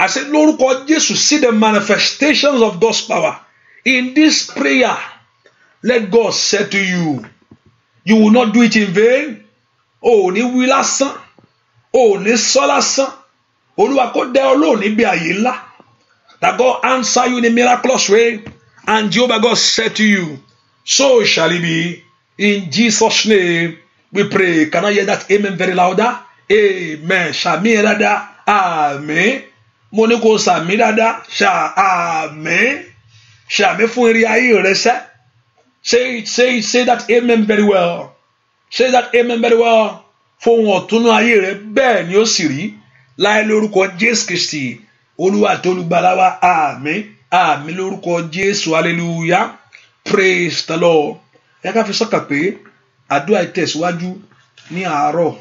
I said lórúkọ Jésù, see the manifestations of God's power in this prayer. Let God say to you, you will not do it in vain. O ní wí lásán, o ní sọ lásán. Olúwa kó dá ọ lóhùn níbi àyè ńlá. That God answer you in a miraculous way, and Jehovah God said to you, so shall it be. In Jesus' name we pray. Can I hear that amen very louder? Amen. Ṣàmì dáadáa. Amen. Mo ní kó ṣàmì dáadáa. Amen. Ṣàmì fún ire ayé rẹ sẹ́. Say that amen very well. Say that amen very well. Fún ọ̀túnú ayé rẹ bẹ́ẹ̀ ni ó sì rí. Láì lórúkọ Jésù Kristi. Olúwa tó olùgbàlà wa. Amen. Amen lórúkọ Jésù. Hallelujah. Praise the Lord. Ẹ ká fi sọ́kàn pé àdúrà ìtẹ̀síwájú ní àárọ̀,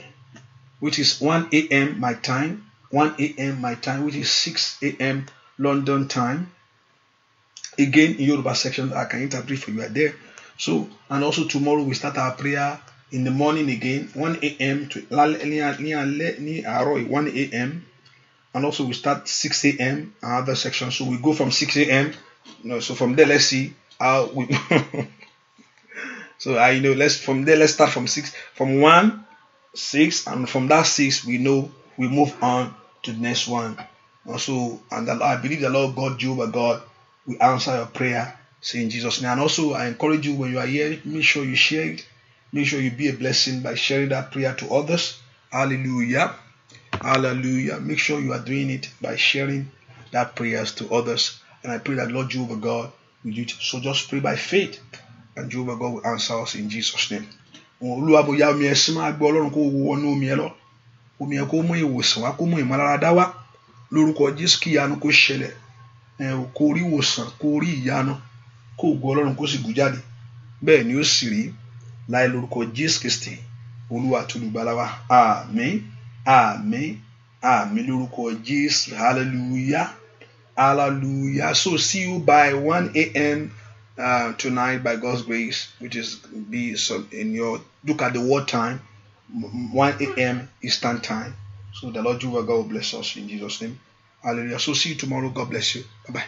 which is 1 a.m. my time, 1 a.m. my time, which is 6 a.m. London time. Again, in Yoruba section, I can interpret for you are there. So, and also tomorrow we start our prayer in the morning again, 1 a.m. to 1 a.m. And also we start 6 a.m. another section. So we go from 6 a.m. So from there, let's see how we. So let's start from 6, from 1, 6, and from that 6 we know we move on to the next one. Also, and I believe the Lord God, Jehovah God, will answer your prayer. Say in Jesus' name. And also, I encourage you, when you are here, make sure you share it. Make sure you be a blessing by sharing that prayer to others. Hallelujah. Hallelujah. Make sure you are doing it by sharing that prayers to others. And I pray that Lord Jehovah God will do it. So just pray by faith, and Jehovah God will answer us in Jesus' name. Olúwa bóyá omi ẹ̀sìn máa gbọ́ Ọlọ́run kó wọnú omi ẹ lọ. Omi ẹ kó mú ìwòsàn wá, kó mú ìmọ̀láradá wá. Lórúkọ Jésù kí ìyanu kó ṣẹlẹ̀. Kó rí ìwòsàn, kó rí ìyanu, kó ògo Ọlọ́run kó sì bú jáde. Bẹ́ẹ̀ ni ó sì rí láì lórúkọ Jésù Kristi, Olúwa àti olùgbàlà wa. Àmín, àmín, àmín lórúkọ Jésù. Hallelujah. Hallelujah. So see you by 1 a.m. Tonight by God's grace, which is in your look at the word time, 1 a.m. Eastern time. So the Lord Jehovah God will bless us in Jesus' name. Hallelujah. So see you tomorrow. God bless you. Bye bye.